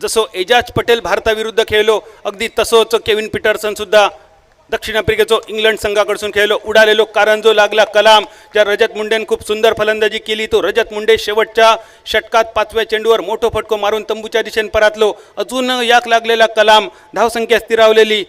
S2: जसो एजाज पटेल भारताविरुद्ध खेळलो, अगदी तसोच केविन पीटरसन सुद्धा दक्षिण आफ्रिकेचो इंग्लंड संघाकडसून खेळलो. उडालेलो कारण जो लागला कलाम, ज्या रजत मुंडेन खूप सुंदर फलंदाजी केली, तो रजत मुंडे शेवटच्या षटकात 5व्या चेंडूवर मोठो फटको मारून तंबूच्या दिशेने परतलो. अजून याक लागलेला कलाम, धावसंख्या स्थिरावलेली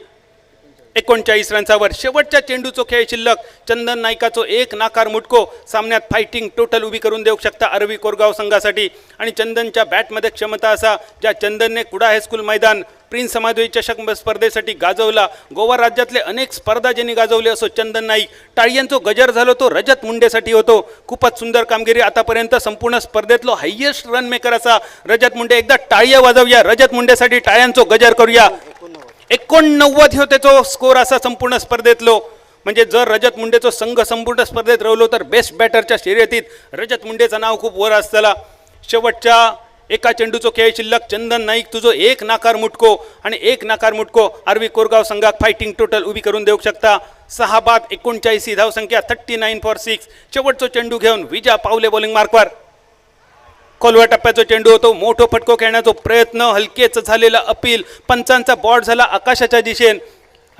S2: 39 रन्सावर. शेवटच्या चेंडूचो खेळ शिल्लक, चंदन नाईकाचो एक नाकार मुटको सामन्यात फायटिंग टोटल उभी करून देऊ शकता आरवी कोरगाव संघासाठी. आणि चंदनच्या बॅटमध्ये क्षमता असा, ज्या चंदनने कुडा हायस्कूल मैदान प्रिन्स समाधवी चषक स्पर्धेसाठी गाजवला. गोवा राज्यातले अनेक स्पर्धा ज्यांनी गाजवले असो चंदन नाईक. टाळ्यांचो गजर झालो तो रजत मुंडेसाठी होतो. खूपच सुंदर कामगिरी, आतापर्यंत संपूर्ण स्पर्धेतलो हायेस्ट रन मेकर असा रजत मुंडे. एकदा टाळ्या वाजवूया रजत मुंडेसाठी, टाळ्यांचो गजर करूया. 89 हो त्याचो स्कोर असा संपूर्ण स्पर्धेतलो. म्हणजे जर रजत मुंडेचो संघ संपूर्ण स्पर्धेत रवलो तर बेस्ट बॅटरच्या शर्यतीत रजत मुंडेचं नाव खूप वर असताना. शेवटच्या एका चेंडूचो खेळ शिल्लक, चंदन नाईक तुझो एक नाकार मुटको आणि एक नाकार मुटको आरवी कोरगाव संघात फायटिंग टोटल उभी करून देऊ शकता. 6 बाद 39 ही धावसंख्या, 39 फॉर 6. शेवटचो चेंडू घेऊन विजा पावले बॉलिंग मार्कवर. खोलव्या टप्प्याचा चेंडू होतो, मोठो फटको खेळण्याचा प्रयत्न, हलकेच झालेला अपील, पंचांचा बॉट झाला आकाशाच्या दिशेन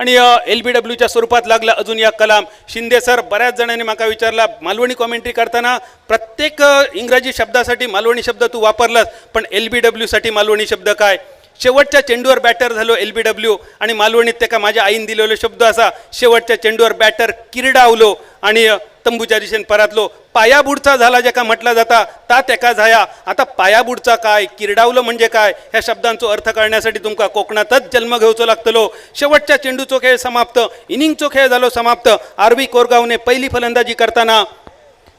S2: आणि LBWच्या स्वरूपात लागला अजून या कलाम. शिंदे सर, बऱ्याच जणांनी माका विचारला मालवणी कॉमेंट्री करताना प्रत्येक इंग्रजी शब्दासाठी मालवणी शब्द तू वापरलास, पण LBW साठी मालवणी शब्द काय? शेवटच्या चेंडूवर बॅटर झालो LBW आणि मालवणीत त्याका माझ्या आईन दिलेलो शब्द असा, शेवटच्या चेंडूवर बॅटर किरडावलो आणि तंबूच्या दिशेने परतलो. पायाबुडचा झाला ज्याका म्हटला जाता ता त्याका झाया. आता पायाबुडचा काय, किरडावलं म्हणजे काय, ह्या शब्दांचो अर्थ कळण्यासाठी तुमका कोकणातच जन्म घेवचो लागतलो. शेवटच्या चेंडूचो खेळ समाप्त, इनिंगचो खेळ झालो समाप्त. आरवी कोरगावने पहिली फलंदाजी करताना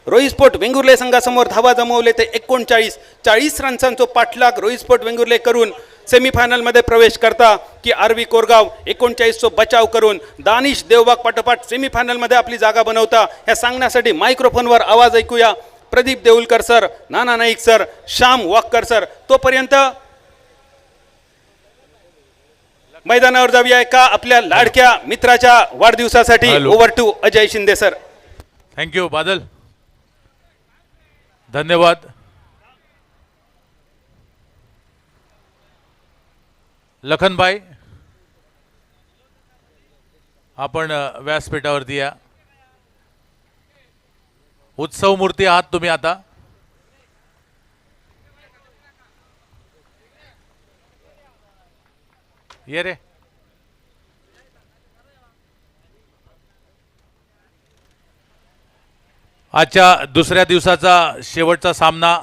S2: रोहित स्पोर्ट वेंगुर्ले संघासमोर धावा जमवले ते 39 रन्सांचो पाठलाग रोहित स्पोर्ट वेंगुर्ले करून सेमीफायनलमध्ये प्रवेश करता की आरवी कोरगाव 39चो बचाव करून दानिश देवबाग पाठोपाठ सेमीफायनलमध्ये आपली जागा बनवता. ह्या सांगण्यासाठी मायक्रोफोनवर आवाज ऐकूया Pradeep Deulkar sir, Nana Naik sir, Shyam Wakkar sir. तोपर्यंत मैदानावर जाऊया एका आपल्या लाडक्या मित्राच्या वाढदिवसासाठी. Over to Ajay Shinde sir.
S3: Thank you Badal, धन्यवाद. लखनभाई, आपण व्यासपीठावरती या. उत्सव मूर्ती आहात तुम्ही आता. ये रे. आजच्या दुसऱ्या दिवसाचा शेवटचा सामना,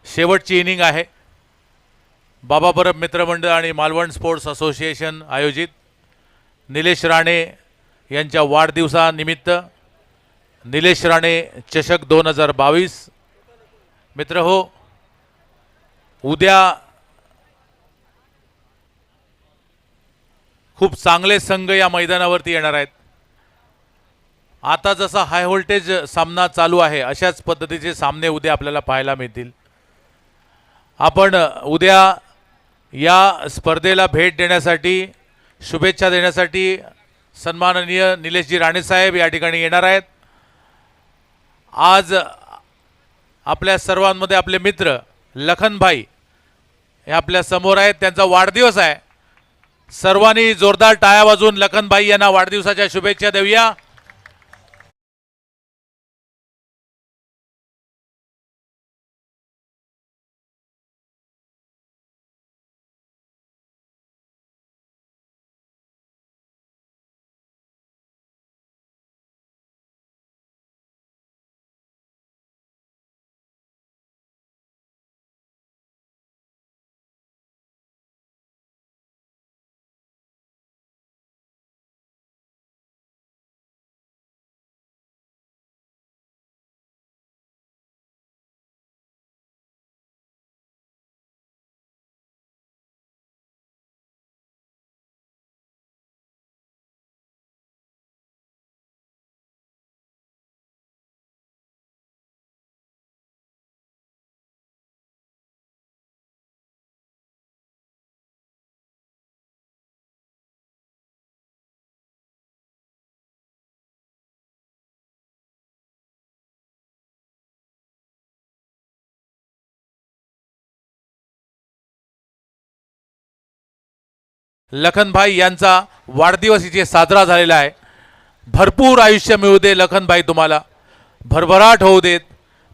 S3: शेवटची इनिंग आहे. बाबा परब मित्रमंडळ आणि मालवण स्पोर्ट्स असोसिएशन आयोजित निलेश राणे यांच्या वाढदिवसानिमित्त निलेश राणे चषक 2022. मित्र हो, उद्या खूप चांगले संघ या मैदानावरती येणार आहेत. आता जसा हाय व्होल्टेज सामना चालू आहे अशाच पद्धतीचे सामने उद्या आपल्याला पाहायला मिळतील. आपण उद्या या स्पर्धेला भेट देण्यासाठी, शुभेच्छा देण्यासाठी सन्माननीय निलेशजी राणे साहेब या ठिकाणी येणार आहेत. आज आपल्या सर्वांमध्ये आपले मित्र लखनभाई हे आपल्या समोर आहेत, त्यांचा वाढदिवस आहे. सर्वांनी जोरदार टाळ्या वाजवून लखनभाई यांना वाढदिवसाच्या शुभेच्छा देऊया. लखनभाई यांचा वाढदिवस इथे साजरा झालेला आहे. भरपूर आयुष्य मिळू दे लखनभाई, तुम्हाला भरभराट होऊ देत,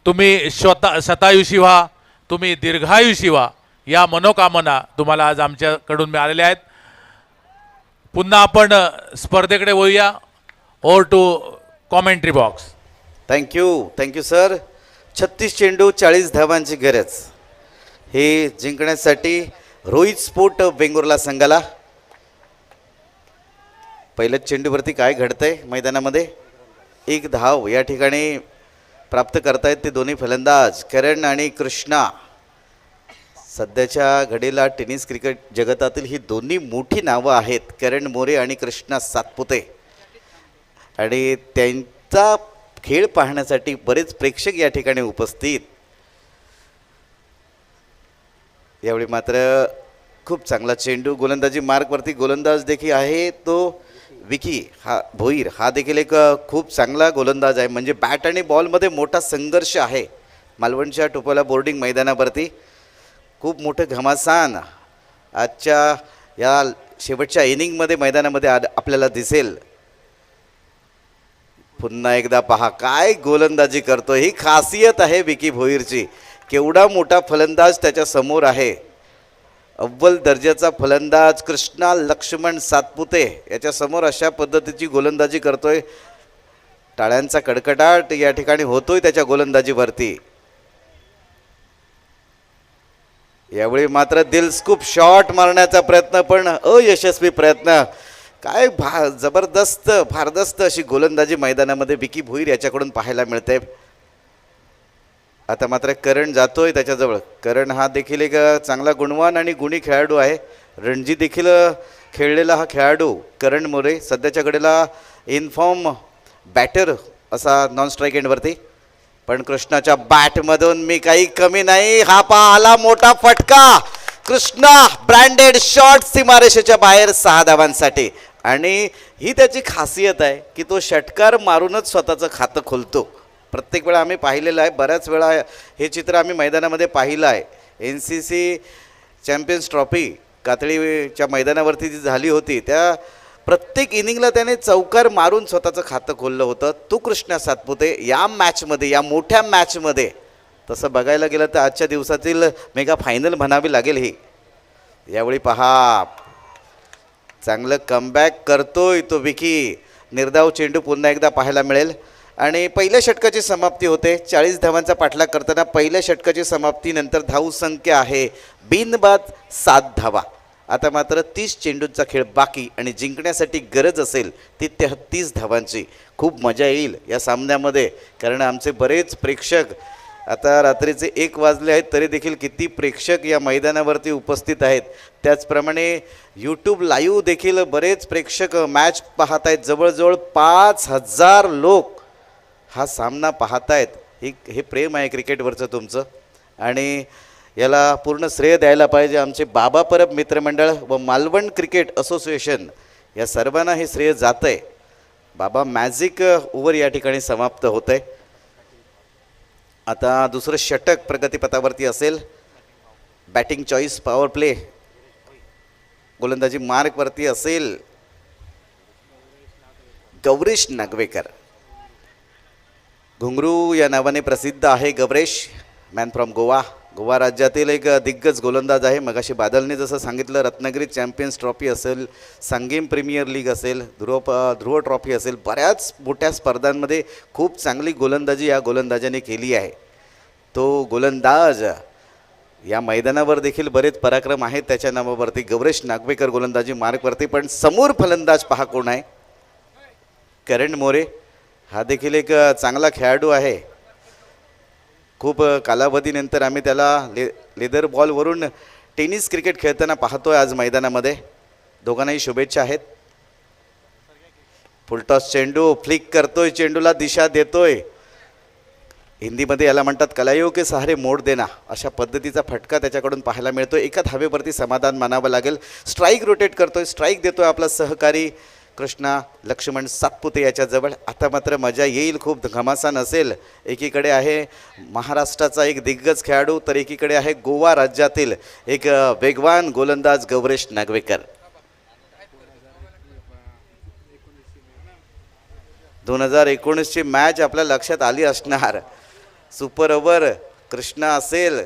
S3: तुम्ही शतायुषी व्हा, तुम्ही दीर्घायुषी व्हा, या मनोकामना तुम्हाला आज आमच्याकडून मिळालेल्या आहेत. पुन्हा आपण स्पर्धेकडे वळूया. Over to commentary box.
S4: Thank you sir. 36 चेंडू 40 धावांची गरज, हे जिंकण्यासाठी रोहित स्पोर्ट वेंगुर्ला संघाला. पहिल्याच चेंडूवरती काय घडतंय मैदानामध्ये, एक धाव या ठिकाणी प्राप्त करतायत ते दोन्ही फलंदाज करण आणि कृष्णा. सध्याच्या घडीला टेनिस क्रिकेट जगतातील ही दोन्ही मोठी नावं आहेत, करण मोरे आणि कृष्णा सातपुते, आणि त्यांचा खेळ पाहण्यासाठी बरेच प्रेक्षक या ठिकाणी उपस्थित. यावेळी मात्र खूप चांगला चेंडू, गोलंदाजी मार्कवरती गोलंदाज देखील आहे तो विकी हा भोईर, हा देखील एक खूप चांगला गोलंदाज आहे. म्हणजे बॅट आणि बॉलमध्ये मोठा संघर्ष आहे मालवणच्या टोपोला बोर्डिंग मैदानावरती. खूप मोठं घमासान आजच्या या शेवटच्या इनिंगमध्ये मैदानामध्ये आपल्याला दिसेल. पुन्हा एकदा पहा काय गोलंदाजी करतो, ही खासियत आहे विकी भोईरची. केवढा मोठा फलंदाज त्याच्या समोर आहे, अव्वल दर्जाचा फलंदाज कृष्णा लक्ष्मण सातपुते याच्या समोर अशा पद्धतीची गोलंदाजी करतोय. टाळ्यांचा कडकडाट या ठिकाणी होतोय त्याच्या गोलंदाजीवरती. यावेळी मात्र दिलस्कूप शॉट मारण्याचा प्रयत्न, पण अयशस्वी प्रयत्न. काय जबरदस्त भारदस्त अशी गोलंदाजी मैदानामध्ये विकी भोईर याच्याकडून पाहायला मिळते. आता मात्र करण जातोय त्याच्याजवळ. करण हा देखील एक चांगला गुणवान आणि गुणी खेळाडू आहे. रणजी देखील खेळलेला हा खेळाडू करण मोरे, सध्याच्या घडीला इनफॉर्म बॅटर असा नॉन स्ट्राईक एंडवरती. पण कृष्णाच्या बॅटमधून मी काही कमी नाही, हा आला मोठा फटका. कृष्णा ब्रँडेड शॉट सीमारेषेच्या बाहेर 6 धावांसाठी. आणि ही त्याची खासियत आहे की तो षटकार मारूनच स्वतःचं खातं खोलतो. प्रत्येक वेळा आम्ही पाहिलेलं आहे, बऱ्याच वेळा हे चित्र आम्ही मैदानामध्ये पाहिलं आहे. NCC चॅम्पियन्स ट्रॉफी कातळीच्या मैदानावरती जी झाली होती, त्या प्रत्येक इनिंगला त्याने चौकार मारून स्वतःचं खातं खोललं होतं. तो कृष्णा सातपुते या मॅचमध्ये, या मोठ्या मॅचमध्ये, तसं बघायला गेलं तर आजच्या दिवसातील मेगा फायनल म्हणावी लागेल ही. यावेळी पहा चांगलं कमबॅक करतोय तो विकी. निर्धाव चेंडू पुन्हा एकदा पाहायला मिळेल. आणि पहिल्या षटकाची समाप्ती होते. 40 धावांचा पाठलाग करताना पहिल्या षटकाची समाप्तीनंतर धावसंख्या आहे बिनबाद 7 धावा. आता मात्र 30 चेंडूंचा खेळ बाकी आणि जिंकण्यासाठी गरज असेल ती 33 धावांची. खूप मजा येईल या सामन्यामध्ये, कारण आमचे बरेच प्रेक्षक, आता रात्रीचे 1 वाजले आहेत तरी देखील किती प्रेक्षक या मैदानावरती उपस्थित आहेत. त्याचप्रमाणे यूट्यूब लाईव्ह देखील बरेच प्रेक्षक मॅच पाहत आहेत. जवळजवळ 5000 लोक हा सामना पाहतायत. हे प्रेम आहे क्रिकेटवरचं तुमचं, आणि याला पूर्ण श्रेय द्यायला पाहिजे आमचे बाबा परब मित्रमंडळ व मालवण क्रिकेट असोसिएशन, या सर्वांना हे श्रेय जातं आहे. बाबा मॅजिक ओव्हर या ठिकाणी समाप्त होत आहे. आता दुसरं षटक प्रगतीपथावरती असेल. बॅटिंग चॉईस पॉवर प्ले गोलंदाजी मार्कवरती असेल गौरेश नागवेकर. घुंगरू या नावाने प्रसिद्ध आहे गौरेश, मॅन फ्रॉम गोवा. गोवा राज्यातील एक दिग्गज गोलंदाज आहे. मगाशी बादलने जसं सांगितलं, रत्नागिरी चॅम्पियन्स ट्रॉफी असेल, सांगेम प्रीमियर लीग असेल, ध्रुव ट्रॉफी असेल, बऱ्याच मोठ्या स्पर्धांमध्ये खूप चांगली गोलंदाजी या गोलंदाजाने केली आहे. तो गोलंदाज या मैदानावर देखील बरेच पराक्रम आहेत त्याच्या नावावरती. गौरेश नागवेकर गोलंदाजी मार्कवरती. पण समोर फलंदाज पहा कोण आहे, करण मोरे. हा देखील एक चांगला खेळाडू आहे. खूप कालावधीनंतर आम्ही त्याला लेदर बॉलवरून टेनिस क्रिकेट खेळताना पाहतोय आज मैदानामध्ये. दोघांनाही शुभेच्छा आहेत. फुलटॉस चेंडू फ्लिक करतोय, चेंडूला दिशा देतोय. हिंदीमध्ये याला म्हणतात कलायो के सहारे मोड देना, अशा पद्धतीचा फटका त्याच्याकडून पाहायला मिळतो. एका धावेवरती समाधान मानावं लागेल. स्ट्राईक रोटेट करतोय, स्ट्राईक देतोय आपला सहकारी कृष्णा लक्ष्मण सातपुते याच्याजवळ. आता मात्र मजा येईल, खूप घमासान असेल. एकीकडे आहे महाराष्ट्राचा एक दिग्गज खेळाडू, तर एकीकडे आहे गोवा राज्यातील एक वेगवान गोलंदाज गौरेश नागवेकर. 2019ची मॅच आपल्या लक्षात आली असणार. सुपर ओव्हर कृष्णा असेल,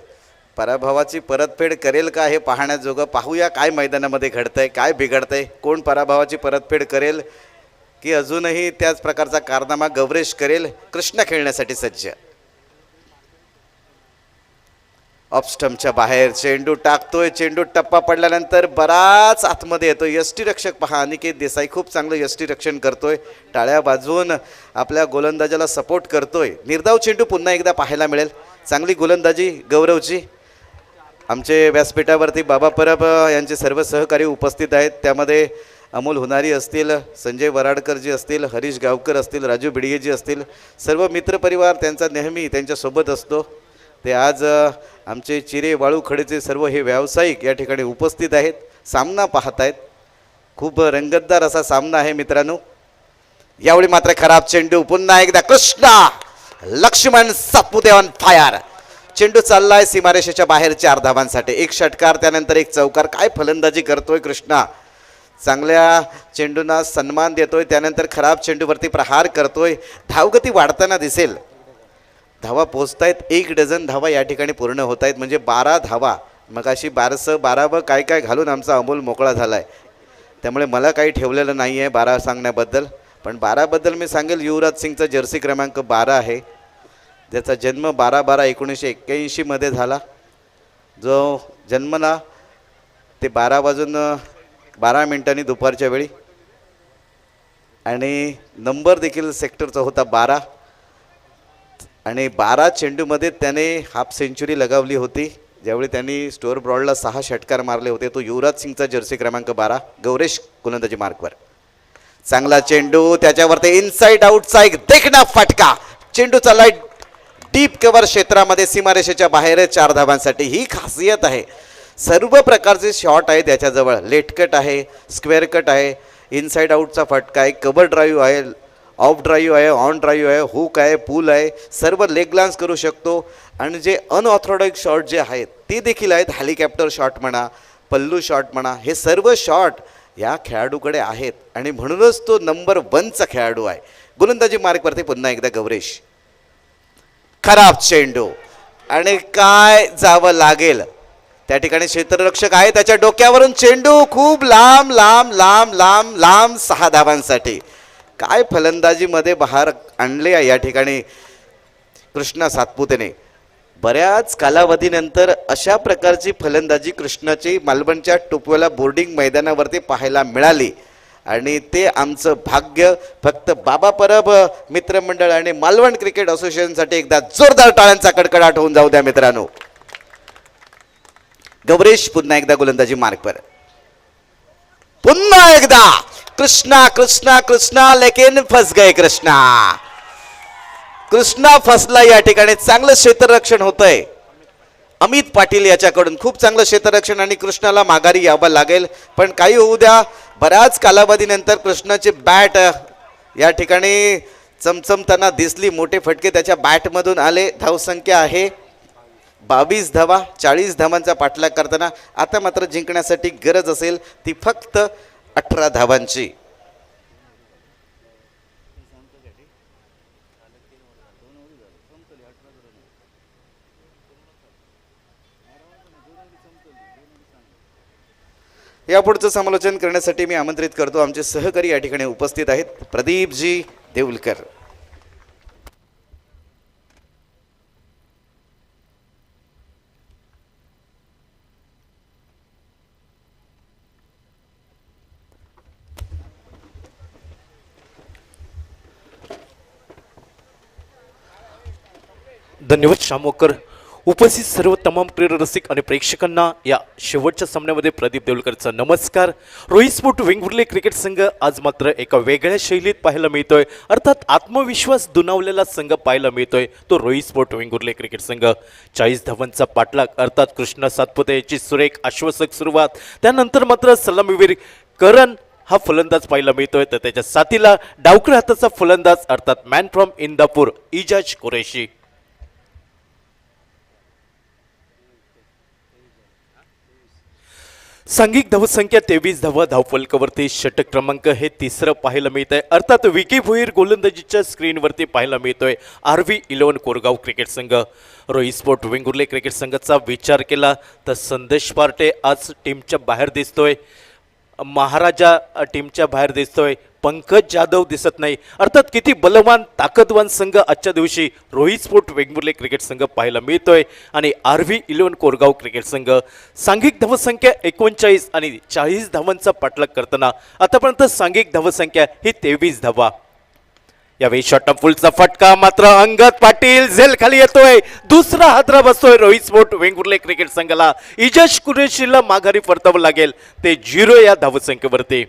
S4: पराभवाची परतफेड करेल का हे पाहण्याजोगं. पाहूया काय मैदानामध्ये घडतंय, काय बिघडतंय, कोण पराभवाची परतफेड करेल की अजूनही त्याच प्रकारचा कारनामा गौरेश करेल. कृष्णा खेळण्यासाठी सज्ज. ऑफस्टमच्या बाहेर चेंडू टाकतोय. चेंडू टप्पा पडल्यानंतर बराच आतमध्ये येतोय. यष्टीरक्षक पहा अनिकेत देसाई खूप चांगलं यष्टीरक्षण करतोय. टाळ्या वाजवून आपल्या गोलंदाजाला सपोर्ट करतोय. निर्धाव चेंडू पुन्हा एकदा पाहायला मिळेल. चांगली गोलंदाजी गौरवची. आमचे व्यासपीठावरती बाबा परब यांचे सर्व सहकारी उपस्थित आहेत. त्यामध्ये अमोल हुनारी असतील, संजय वराडकरजी असतील, हरीश गावकर असतील, राजू बिडगेजी असतील. सर्व मित्रपरिवार त्यांचा नेहमी त्यांच्यासोबत असतो. ते आज आमचे चिरे वाळू खडेचे सर्व हे व्यावसायिक या ठिकाणी उपस्थित आहेत. सामना पाहत आहेत. खूप रंगतदार असा सामना आहे मित्रांनो. यावेळी मात्र खराब चेंडू. पुन्हा एकदा कृष्णा. Laxman Satpute on fire. चेंडू चाललाय सीमारेषेच्या बाहेर 4 धावांसाठी. एक षटकार त्यानंतर एक चौकार. काय फलंदाजी करतोय कृष्णा. चांगल्या चेंडूंना सन्मान देतोय. त्यानंतर खराब चेंडूवरती प्रहार करतोय. धावगती वाढताना दिसेल. धावा पोचतायत. 1 डझन धावा या ठिकाणी पूर्ण होत आहेत. म्हणजे 12 धावा. मग अशी 12 काय काय घालून आमचा अमोल मोकळा झाला आहे. त्यामुळे मला काही ठेवलेलं नाही आहे 12 सांगण्याबद्दल. पण 12बद्दल मी सांगेल युवराज सिंगचा जर्सी क्रमांक 12 आहे. ज्याचा जन्म 12/12/1981 मध्ये झाला. जो जन्मला ते 12:12 दुपारच्या वेळी. आणि नंबर देखील सेक्टरचा होता 12. आणि 12 चेंडूमध्ये त्याने हाफ सेंचुरी लगावली होती. ज्यावेळी त्यांनी स्टोअर ब्रॉडला 6 षटकार मारले होते. तो युवराज सिंगचा जर्सी क्रमांक 12. गौरेश गोलंदाजी मार्कवर. चांगला चेंडू. त्याच्यावरती इनसाइड आउटचा एक देखणा फटका. चेंडू चाललाय डीप कव्हर क्षेत्रामध्ये सीमारेषेच्या बाहेर 4 धावांसाठी. ही खासियत आहे. सर्व प्रकारचे शॉट आहेत याच्याजवळ. लेट कट आहे, स्क्वेअर कट आहे, इनसाइड आउटचा फटका आहे, कव्हर ड्राईव्ह आहे, ऑफ ड्राईव्ह आहे, ऑन ड्राईव्ह आहे, हुक आहे, पूल आहे. सर्व लेग ग्लान्स करू शकतो. आणि जे अनऑथोराईज शॉट जे आहेत ते देखील आहेत. हेलिकॉप्टर शॉट म्हणा, पल्लू शॉट म्हणा, हे सर्व शॉट या खेळाडूकडे आहेत. आणि म्हणूनच तो नंबर 1चा खेळाडू आहे. गोलंदाजी मार्कवरती पुन्हा एकदा गौरेश. खराब चेंडू. आणि काय जावं लागेल. त्या ठिकाणी क्षेत्ररक्षक आहे. त्याच्या डोक्यावरून चेंडू खूप लांब लांब लांब लांब लांब 6 धावांसाठी. काय फलंदाजीमध्ये बहार आणले या ठिकाणी कृष्णा सातपुतेने. बऱ्याच कालावधीनंतर अशा प्रकारची फलंदाजी कृष्णाची मालवणच्या टोपवाला बोर्डिंग मैदानावरती पाहायला मिळाली. आणि ते आमचं भाग्य. फक्त बाबा परब मित्रमंडळ आणि मालवण क्रिकेट असोसिएशनसाठी एकदा जोरदार टाळ्यांचा कडकडाट होऊन जाऊ द्या मित्रांनो. गौरेश पुन्हा एकदा गोलंदाजी मार्कवर. पुन्हा एकदा कृष्णा कृष्णा कृष्णा लेकिन फस गए कृष्णा. कृष्णा फसला या ठिकाणी. चांगलं क्षेत्ररक्षण होतंय अमित पाटील याच्याकडून. खूप चांगलं क्षेत्ररक्षण. आणि कृष्णाला माघारी यावं लागेल. पण काही होऊ द्या. बऱ्याच कालावधीनंतर कृष्णाची बॅट या ठिकाणी चमचमताना दिसली. मोठे फटके त्याच्या बॅटमधून आले. धावसंख्या आहे 22 धावा. 40 धावांचा पाठलाग करताना. आता मात्र जिंकण्यासाठी गरज असेल ती फक्त 18 धावांची. यापुढचं समालोचन करण्यासाठी मी आमंत्रित करतो आमचे सहकारी या ठिकाणी उपस्थित आहेत. प्रदीपजी देऊलकर.
S5: धन्यवाद शामोकर. उपस्थित सर्व तमाम क्रीडा रसिक आणि प्रेक्षकांना या शेवटच्या सामन्यामध्ये प्रदीप देवलकरचा नमस्कार. रोहित स्पोर्ट वेंगुर्ले क्रिकेट संघ आज मात्र एका वेगळ्या शैलीत पाहायला मिळतोय. अर्थात आत्मविश्वास दुणावलेला संघ पाहायला मिळतोय तो रोहित स्पोर्ट वेंगुर्ले क्रिकेट संघ. 40 धावांचा पाठलाग. अर्थात कृष्णा सातपुते याची सुरेख आश्वासक सुरुवात. त्यानंतर मात्र सलामीवीर करण हा फलंदाज पाहायला मिळतोय. तर त्याच्या साथीला डावकऱ्या हाताचा फलंदाज अर्थात मॅन फ्रॉम इंदापूर इजाज कुरेशी. सांघिक धावसंख्या 23 धावा, धावफलकावरती षटक क्रमांक हे तिसरं पाहायला मिळत आहे. अर्थात विकी भोईर गोलंदाजीच्या स्क्रीनवरती पाहायला मिळतोय. RV11 कोरगाव क्रिकेट संघ. रोहित स्पोर्ट वेंगुर्ले क्रिकेट संघाचा विचार केला तर संदेश पार्टे आज टीमच्या बाहेर दिसतोय. महाराजा टीमच्या बाहेर दिसतोय. पंकज जाधव दिसत नाही. अर्थात किती बलवान ताकदवान संघ आजच्या दिवशी रोहित स्पोर्ट वेंगुर्ले क्रिकेट संघ पाहायला मिळतोय. आणि RV11 कोरगाव क्रिकेट संघ सांघिक धावसंख्या 39 आणि 40 धावांचा पाठलाग करताना आतापर्यंत सांघिक धावसंख्या ही 23 धावा. यावेळी शॉर्ट फुलचा फटका मात्र अंगद पाटील झेल खाली येतोय. दुसरा हादरा बसतोय रोहित स्पोर्ट वेंगुर्ले क्रिकेट संघाला. इजाज कुरेशीला माघारी परतावं लागेल. ते 0 या धावसंख्येवरती.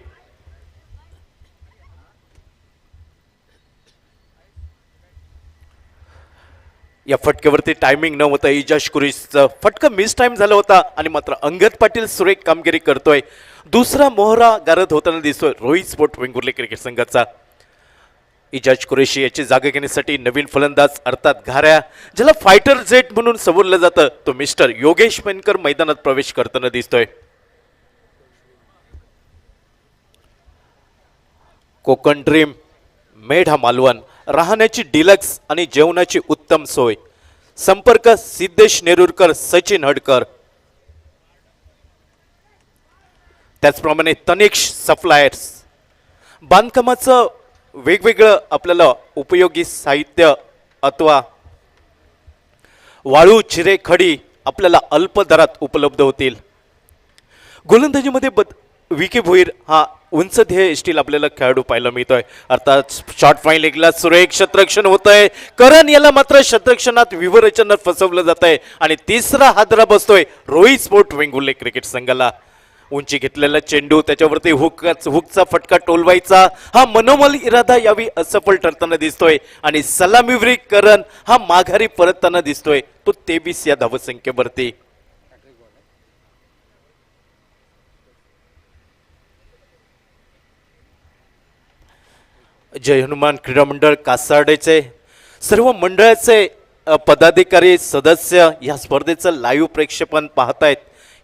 S5: या फटक्यावरती टायमिंग न होता इजाज कुरेशीचा फटका मिस टाइम झाला होता आणि मात्र अंगद पाटील सुरेख कामगिरी करतोय. दुसरा मोहरा गारद होताना दिसतोय रोहित स्पोर्ट वेंगुर्ले क्रिकेट संघाचा. इजाज कुरेशी याची जागा घेण्यासाठी नवीन फलंदाज अर्थात घाऱ्या, ज्याला फायटर जेट म्हणून संबोधलं जातं, तो मिस्टर योगेश पेनकर मैदानात प्रवेश करताना दिसतोय. कोकण ड्रीम, मेढा मालवण, राहण्याची डिलक्स आणि जेवणाची उत्तम सोय. संपर्क सिद्धेश नेरुरकर, सचिन हडकर. त्याचप्रमाणे तनिक्ष सप्लायर्स. बांधकामाचं वेगवेगळं आपल्याला उपयोगी साहित्य अथवा वाळू, चिरे, खडी आपल्याला अल्प दरात उपलब्ध होतील. गोलंदाजीमध्ये विकी भोईर हा उंच ध्येय स्टील आपल्याला खेळाडू पाहायला मिळतोय. अर्थात शॉर्ट फाईन लेगला सुरेख शतरक्षण होत आहे. करण याला मात्र शतरक्षणात विवरचनात फसवलं जात आहे आणि तिसरा हादरा बसतोय रोहित स्पोर्ट वेंगुर्ले क्रिकेट संघाला. उंची घेतलेला चेंडू, त्याच्यावरती हुकचा फटका टोलवायचा हा मनोमल इरादा यावी असफल ठरताना दिसतोय आणि सलामीवीर करण हा माघारी परतताना दिसतोय. तो 23 या धावसंख्येवरती. जय हनुमान क्रीडा मंडळ कासार्डेचे सर्व मंडळाचे पदाधिकारी सदस्य या स्पर्धेचं लाईव्ह प्रेक्षेपण पाहतायत.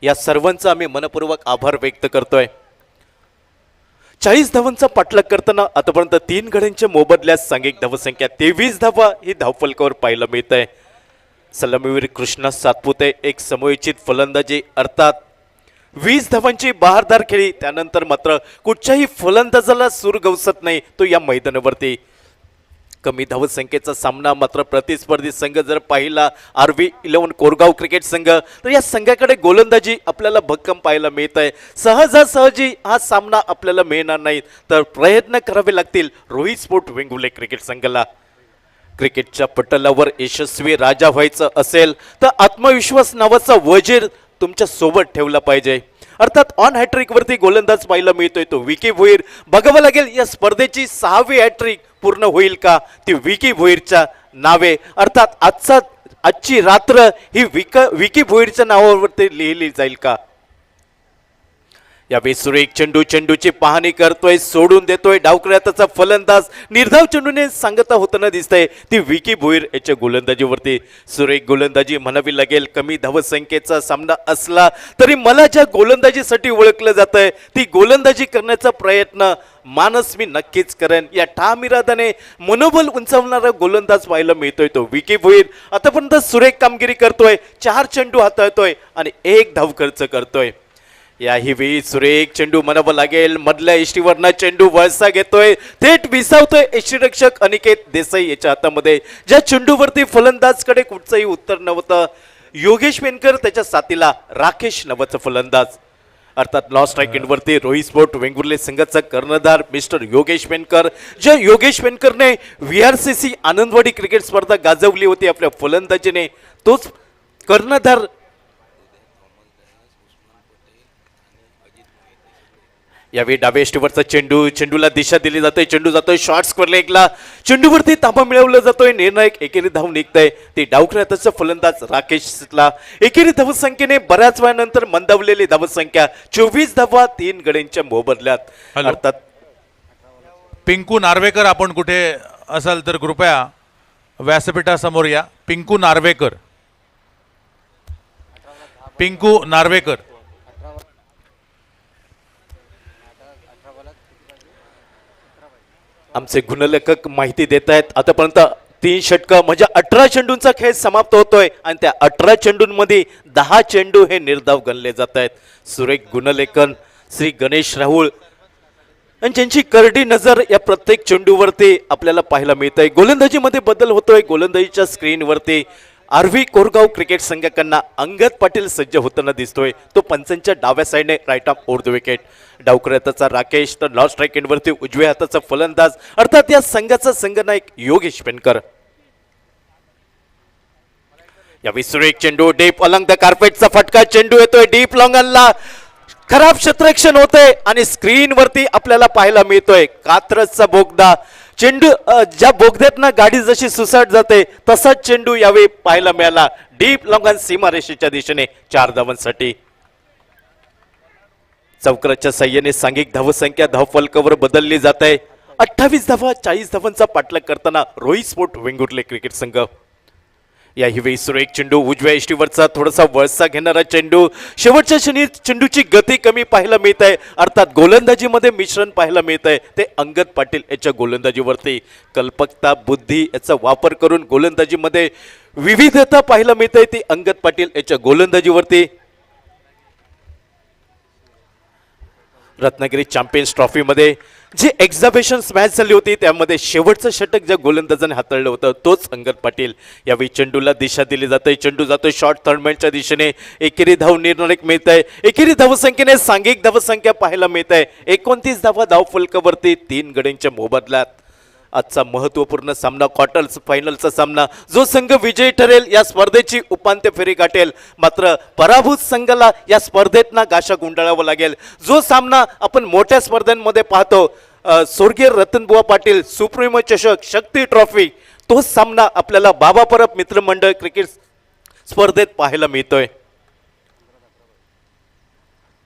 S5: या सर्वांचा आम्ही मनपूर्वक आभार व्यक्त करतोय. 40 धावांचा पाठलाग करताना आतापर्यंत 3 गड्यांच्या मोबदल्यात सांघिक धावसंख्या 23 धावा ही धावफलकावर पाहायला मिळत आहे. सलामीवीर कृष्णा सातपुते एक समयोचित फलंदाजी अर्थात 20 धावांची बहारदार खेळी. त्यानंतर मात्र कुठच्याही फलंदाजाला सूर गवसत नाही तो या मैदानावरती. कमी धावसंख्येचा सामना मात्र प्रतिस्पर्धी संघ जर पाहिला RV11 कोरगाव क्रिकेट संघ तर या संघाकडे गोलंदाजी आपल्याला भक्कम पाहायला मिळत आहे. सहजासहजी हा सामना आपल्याला मिळणार नाही तर प्रयत्न करावे लागतील रोहित स्पोर्ट वेंगुर्ले क्रिकेट संघाला. क्रिकेटच्या पटलावर यशस्वी राजा व्हायचं असेल तर आत्मविश्वास नावाचा वजीर तुमच्या सोबत ठेवला पाहिजे. अर्थात ऑन हॅट्रिक वरती गोलंदाज पाहायला मिळतोय तो विकी भोईर. बघावं लागेल या स्पर्धेची 6वी हॅट्रिक पूर्ण होईल का ती विकी भोईरच्या नावे. अर्थात आजची रात्र ही विकी भोईरच्या नावावरती लिहिली जाईल का. यावेळी सुरेख चेंडूची पाहणी करतोय, सोडून देतोय डावकऱ्याचा फलंदाज. निर्धाव चेंडूने सांगता होताना दिसतंय ती विकी भोईर याच्या गोलंदाजीवरती. सुरेख गोलंदाजी म्हणावी लागेल. कमी धावसंख्येचा सामना असला तरी मला ज्या गोलंदाजीसाठी ओळखलं जातंय ती गोलंदाजी करण्याचा प्रयत्न मानस मी नक्कीच करेन. या ठाम इराद्याने मनोबल उंचावणारा गोलंदाज पाहायला मिळतोय तो विकी भोईर. आतापर्यंत सुरेख कामगिरी करतोय. 4 चेंडू हाताळतोय आणि 1 धाव खर्च करतोय. याही वेळी सुरेख चेंडू म्हणावं लागेल. मधल्या इष्टीवरनं चेंडू वळसा घेतोय, थेट विसावतोय यष्टीरक्षक अनिकेत देसाई याच्या हातामध्ये. ज्या चेंडूवरती फलंदाजकडे कुठचंही उत्तर नव्हतं. योगेश पेनकर त्याच्या साथीला राकेश नावाचा फलंदाज. अर्थात law strike एंडवरती Rohit sport Vengurle संघाचा कर्णधार मिस्टर योगेश पेनकर. ज्या योगेश पेनकरने VRCC आनंदवाडी क्रिकेट स्पर्धा गाजवली होती आपल्या फलंदाजीने, तोच कर्णधार यावेळी डाव्या यष्टीवरचा चेंडूला दिशा दिली जाते. चेंडू जातोय शॉर्ट स्क्वेअर लेगला. चेंडूवरती तांबा मिळवला जातोय. निर्णायक एकेरी धाव निघतंय ती डावखऱ्याचा फलंदाज राकेशला. एकेरी धावसंख्येने बऱ्याच वेळानंतर मंदावलेली धावसंख्या 24 धावा 3 गड्यांच्या मोबदल्यात. अर्थात
S3: पिंकू नार्वेकर, आपण कुठे असाल तर कृपया व्यासपीठासमोर या. पिंकू नार्वेकर.
S5: आमचे गुणलेखक माहिती देत आहेत. आतापर्यंत 3 षटकं म्हणजे 18 चेंडूंचा खेळ समाप्त होतोय आणि त्या 18 चेंडूंमध्ये 10 चेंडू हे निर्धाव गणले जात आहेत. सुरेख गुणलेखन श्री गणेश राहुळ आणि ज्यांची करडी नजर या प्रत्येक चेंडूवरती आपल्याला पाहायला मिळत आहे. गोलंदाजीमध्ये बदल होतोय. गोलंदाजीच्या स्क्रीनवरती आरव्ही कोरगाव क्रिकेट संघाकडनं अंगद पाटील सज्ज होताना दिसतोय. तो पंचांच्या डाव्या साईडने right arm over the wicket. डावकर हाताचा राकेश तर लॉस्ट स्ट्राईक एंडवरती उजव्या हाताचा फलंदाज अर्थात या संघाचा संघनायक योगेश पेनकर. या विसुरेख चेंडू डीप अलंग द कार्पेटचा फटका चेंडू येतोय डीप लॉंगनला. खराब क्षेत्ररक्षण होतंय आणि स्क्रीनवरती आपल्याला पाहायला मिळतोय कात्रजचा बोगदा. चेंडू ज्या बोगद्यातनं गाडी जशी सुसाट जाते तसाच चेंडू यावेळी पाहायला मिळाला. डीप लॉंगन सीमारेषेच्या दिशेने 4 धावांसाठी. चौकराच्या साह्याने सांघिक धावसंख्या धावफलकावर बदलली जात आहे. 28 धावा 40 धावांचा पाठलाग करताना रोहित स्पोर्ट वेंगुर्ले क्रिकेट संघ. याही वेळी सुरेख चेंडू उजव्या इष्टीवरचा थोडासा वळसा घेणारा चेंडू. शेवटच्या क्षणी चेंडूची गती कमी पाहायला मिळत आहे. अर्थात गोलंदाजीमध्ये मिश्रण पाहायला मिळत आहे ते अंगद पाटील याच्या गोलंदाजीवरती. कल्पकता बुद्धी याचा वापर करून गोलंदाजीमध्ये विविधता पाहायला मिळत आहे ती अंगद पाटील याच्या गोलंदाजीवरती. रत्नागिरी चॅम्पियन्स ट्रॉफीमध्ये जी एक्झिबिशन मॅच झाली होती त्यामध्ये शेवटचं षटक ज्या गोलंदाजाने हाताळलं होतं तोच अंगद पाटील. यावेळी चेंडूला दिशा दिली जाते. चेंडू जातोय शॉर्ट थर्डमॅनच्या दिशेने. एकेरी धाव निर्णायक मिळत आहे. एकेरी धावसंख्येने सांघिक धावसंख्या पाहायला मिळत आहे. 29 धावा धावफलकावरती 3 गड्यांच्या मोबदल्यात. आजचा महत्त्वपूर्ण सामना क्वार्टर फायनलचा सामना. जो संघ विजयी ठरेल या स्पर्धेची उपांत्य फेरी गाठेल. मात्र पराभूत संघाला या स्पर्धेतना गाशा गुंडाळावं लागेल. जो सामना आपण मोठ्या स्पर्धांमध्ये पाहतो स्वर्गीय रतनबुवा पाटील सुप्रीमो चषक शक्ती ट्रॉफी तोच सामना आपल्याला बाबा परब मित्रमंडळ क्रिकेट स्पर्धेत पाहायला मिळतोय.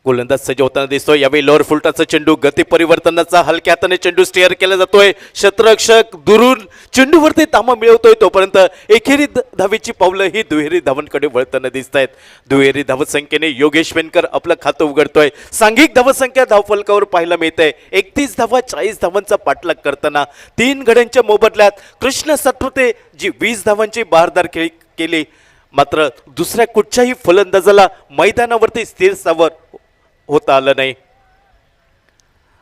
S5: गोलंदाज सज्ज होताना दिसतोय. यावेळी लोअर फुलटाचा चेंडू गती परिवर्तनाचा हलक्या हाताने चेंडू स्टेअर केला जातोय. क्षेत्ररक्षक दुरून चेंडूवरती तामा मिळवतोय तोपर्यंत एकेरी धावेची पावलं ही दुहेरी धावांकडे वळताना दिसत आहेत. दुहेरी धावसंख्येने योगेश पेनकर आपलं खातं उघडतोय. सांघिक धावसंख्या धावफलकावर पाहायला मिळते. 31 धावा 40 धावांचा पाठलाग करताना 3 गड्यांच्या मोबदल्यात कृष्ण सत्रुते जी 20 धावांची बहारदार खेळी केली. मात्र दुसऱ्या कुठच्याही फलंदाजाला मैदानावरती स्थिर सावर होता आलं नाही.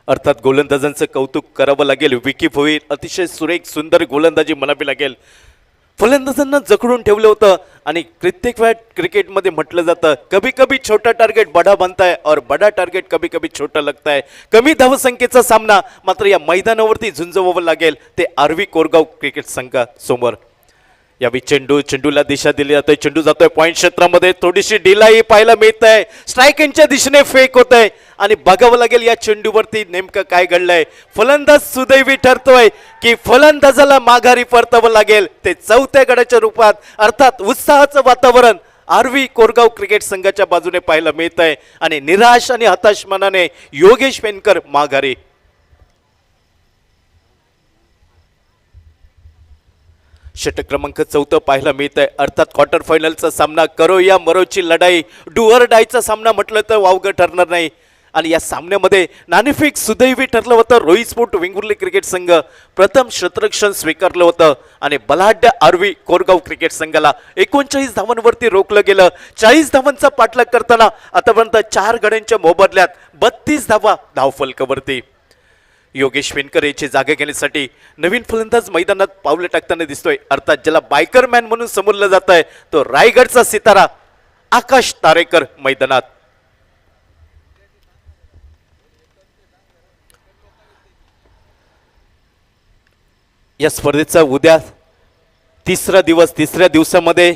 S5: अर्थात गोलंदाजांचं कौतुक करावं लागेल. विकी भोईर अतिशय सुरेख सुंदर गोलंदाजी म्हणावी लागेल. फलंदाजांना जखडून ठेवलं होतं आणि कित्येक वेळा क्रिकेटमध्ये म्हटलं जातं कभी कभी छोटा टार्गेट बडा बनता है और बडा टार्गेट कभी कभी छोटा लगता है. कमी धावसंख्येचा सामना मात्र या मैदानावरती झुंजवावं लागेल ते आरव्ही कोरगाव क्रिकेट संघासमोर. यावेळी चेंडूला दिशा दिली जाते. चेंडू जातोय पॉइंट क्षेत्रामध्ये. थोडीशी ढिलाई पाहायला मिळत आहे. स्ट्राईक यांच्या दिशेने फेक होत आहे आणि बघावं लागेल या चेंडूवरती नेमकं काय घडलंय. फलंदाज सुदैवी ठरतोय की फलंदाजाला माघारी परतावं लागेल ते चौथ्या गडाच्या रूपात. अर्थात उत्साहाचं वातावरण आरव्ही कोरगाव क्रिकेट संघाच्या बाजूने पाहायला मिळत आहे आणि निराश आणि हताश मनाने योगेश पेनकर माघारी. षटक क्रमांक 14 पाहायला मिळत आहे. अर्थात क्वार्टर फायनलचा सामना करो या मरोची लढाई डुअर डायचा सामना म्हटलं तर वावगं ठरणार नाही. आणि या सामन्यामध्ये नाणेफेक सुदैवी ठरलं होतं. रोहित स्पोर्ट वेंगुर्ले क्रिकेट संघ प्रथम क्षेत्ररक्षण स्वीकारलं होतं आणि बलाढ्य आरव्ही कोरगाव क्रिकेट संघाला 39 धावांवरती रोखलं गेलं. 40 धावांचा पाठलाग करताना आतापर्यंत 4 गड्यांच्या मोबदल्यात 32 धावा धावफलकावरती. योगेश पेनकर याची जागा घेण्यासाठी नवीन फलंदाज मैदानात पावलं टाकताना दिसतोय. अर्थात ज्याला बायकर मॅन म्हणून समजलं जात आहे तो रायगडचा सितारा आकाश तारेकर मैदानात. या स्पर्धेचा उद्या तिसरा दिवसामध्ये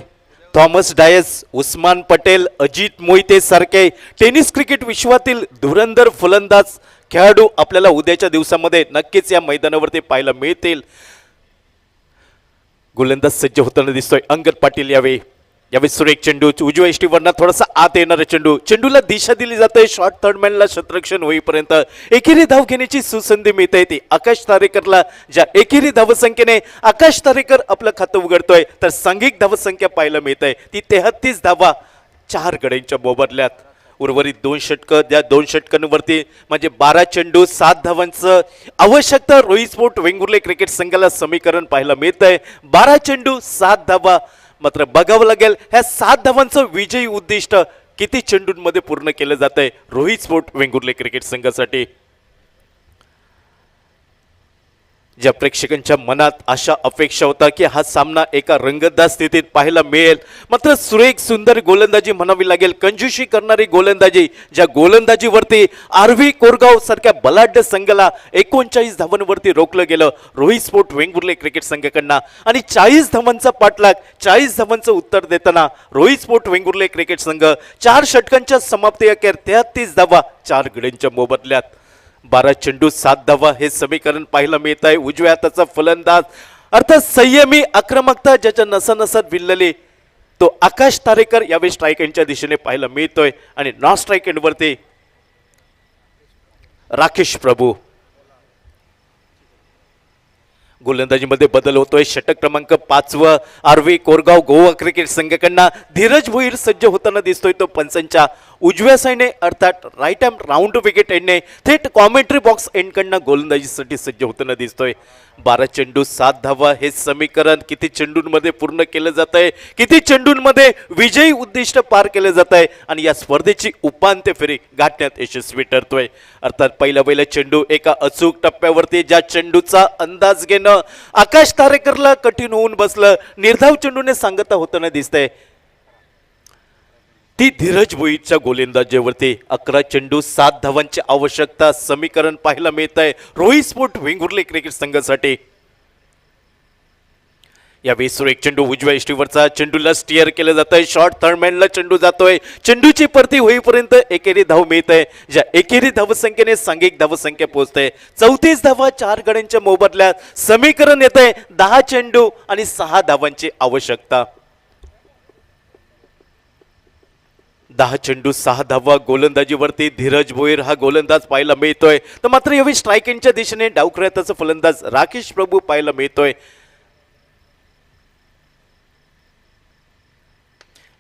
S5: थॉमस डायस, उस्मान पटेल, अजित मोहिते सारखे टेनिस क्रिकेट विश्वातील धुरंधर फलंदाज खेळाडू आपल्याला उद्याच्या दिवसामध्ये नक्कीच या मैदानावरती पाहायला मिळतील. गोलंदाज सज्ज होताना दिसतोय अंगद पाटील. यावेळी सुरेख चेंडू उजव्या इष्टीवरनं थोडासा आत येणारा चेंडूला दिशा दिली जाते. शॉर्ट थर्डमॅनला क्षेत्ररक्षण होईपर्यंत एकेरी धाव घेण्याची सुसंधी मिळते ती आकाश तारेकरला. ज्या एकेरी धावसंख्येने आकाश तारेकर आपलं खातं उघडतोय तर सांघिक धावसंख्या पाहायला मिळते ती 33 धावा 4 गड्यांच्या मोबदल्यात. उर्वरित 2 षटकं, त्या 2 षटकांवरती म्हणजे 12 चेंडू 7 धावांचं आवश्यकता रोहित स्पोर्ट वेंगुर्ले क्रिकेट संघाला समीकरण पाहायला मिळत आहे. 12 चेंडू 7 धावा. मात्र बघावं लागेल ह्या 7 धावांचं विजयी उद्दिष्ट किती चेंडूंमध्ये पूर्ण केलं जात आहे रोहित स्पोर्ट वेंगुर्ले क्रिकेट संघासाठी. ज्या प्रेक्षकांच्या मनात अशा अपेक्षा होता की हा सामना एका रंगतदार स्थितीत पाहायला मिळेल, मात्र सुरेख सुंदर गोलंदाजी म्हणावी लागेल, कंजूशी करणारी गोलंदाजी, ज्या गोलंदाजीवरती आरव्ही कोरगाव सारख्या बलाढ्य संघाला 39 धावांवरती रोखलं गेलं रोहित स्पोर्ट वेंगुर्ले क्रिकेट संघाकडनं. आणि 40 धावांचा पाठलाग, 40 धावांचं उत्तर देताना रोहित स्पोर्ट वेंगुर्ले क्रिकेट संघ 4 षटकांच्या समाप्ती अखेर 33 धावा 4 गड्यांच्या मोबदल्यात. 12 चेंडू 7 धावा हे समीकरण पाहायला मिळत आहे. उजव्या हाताचा फलंदाज अर्थात संयमी आक्रमकता ज्याच्या नसानसात भिनलेली तो आकाश तारेकर यावेळी स्ट्राईक एंडच्या दिशेने पाहायला मिळतोय. आणि नॉन स्ट्राईक एंडवरती राकेश प्रभू. गोलंदाजीमध्ये बदल होतोय. षटक क्रमांक 5 आरव्ही कोरगाव गोवा क्रिकेट संघाकडनं धीरज भोईर सज्ज होताना दिसतोय. तो पंचांच्या उजव्या साईडने अर्थात राईट हँड राऊंड विकेट एंडने थेट कॉमेंट्री बॉक्स एंडकडनं गोलंदाजीसाठी सज्ज होताना दिसतोय. 12 चेंडू 7 धावा हे समीकरण किती चेंडूंमध्ये पूर्ण केलं जात आहे, किती चेंडूंमध्ये विजयी उद्दिष्ट पार केलं जात आहे आणि या स्पर्धेची उपांत्य फेरी गाठण्यात यशस्वी ठरतोय. अर्थात पहिला चेंडू एका अचूक टप्प्यावरती ज्या चेंडूचा अंदाज घेणं आकाश तारेकरला कठीण होऊन बसलं, निर्धाव चेंडूने सांगता होताना दिसतंय ती धीरज भोईरच्या गोलंदाजीवरती 11 चेंडू 7 धावांची आवश्यकता समीकरण पाहायला मिळत आहे रोहित स्पोर्ट वेंगुर्ले क्रिकेट संघासाठी. यावेळी सुरेख चेंडू उजव्या इष्टीवरचा चेंडूला स्टिअर केलं जात आहे. शॉर्ट थर्डमॅनला चेंडू जातोय. चेंडूची परती होईपर्यंत एकेरी धाव मिळत आहे, ज्या एकेरी धावसंख्येने सांघिक धावसंख्या पोहोचते 34 धावा 4 गड्यांच्या मोबदल्यात. समीकरण येत आहे 10 चेंडू आणि 6 धावांची आवश्यकता. 10 चेंडू 6 धावा गोलंदाजीवरती धीरज भोईर हा गोलंदाज पाहायला मिळतोय. तर मात्र यावेळी स्ट्राईक एंडच्या दिशेने डावखुऱ्याचा फलंदाज राकेश प्रभू पाहायला मिळतोय.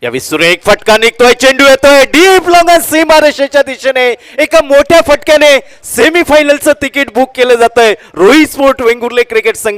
S5: यावेळी सुरेख फटका निघतोय. चेंडू येतोय डीप लॉंग सीमारेषेच्या दिशेने. एका मोठ्या फटक्याने सेमीफायनलचं तिकीट बुक केलं जातंय रोहित स्पोर्ट वेंगुर्ले क्रिकेट संघ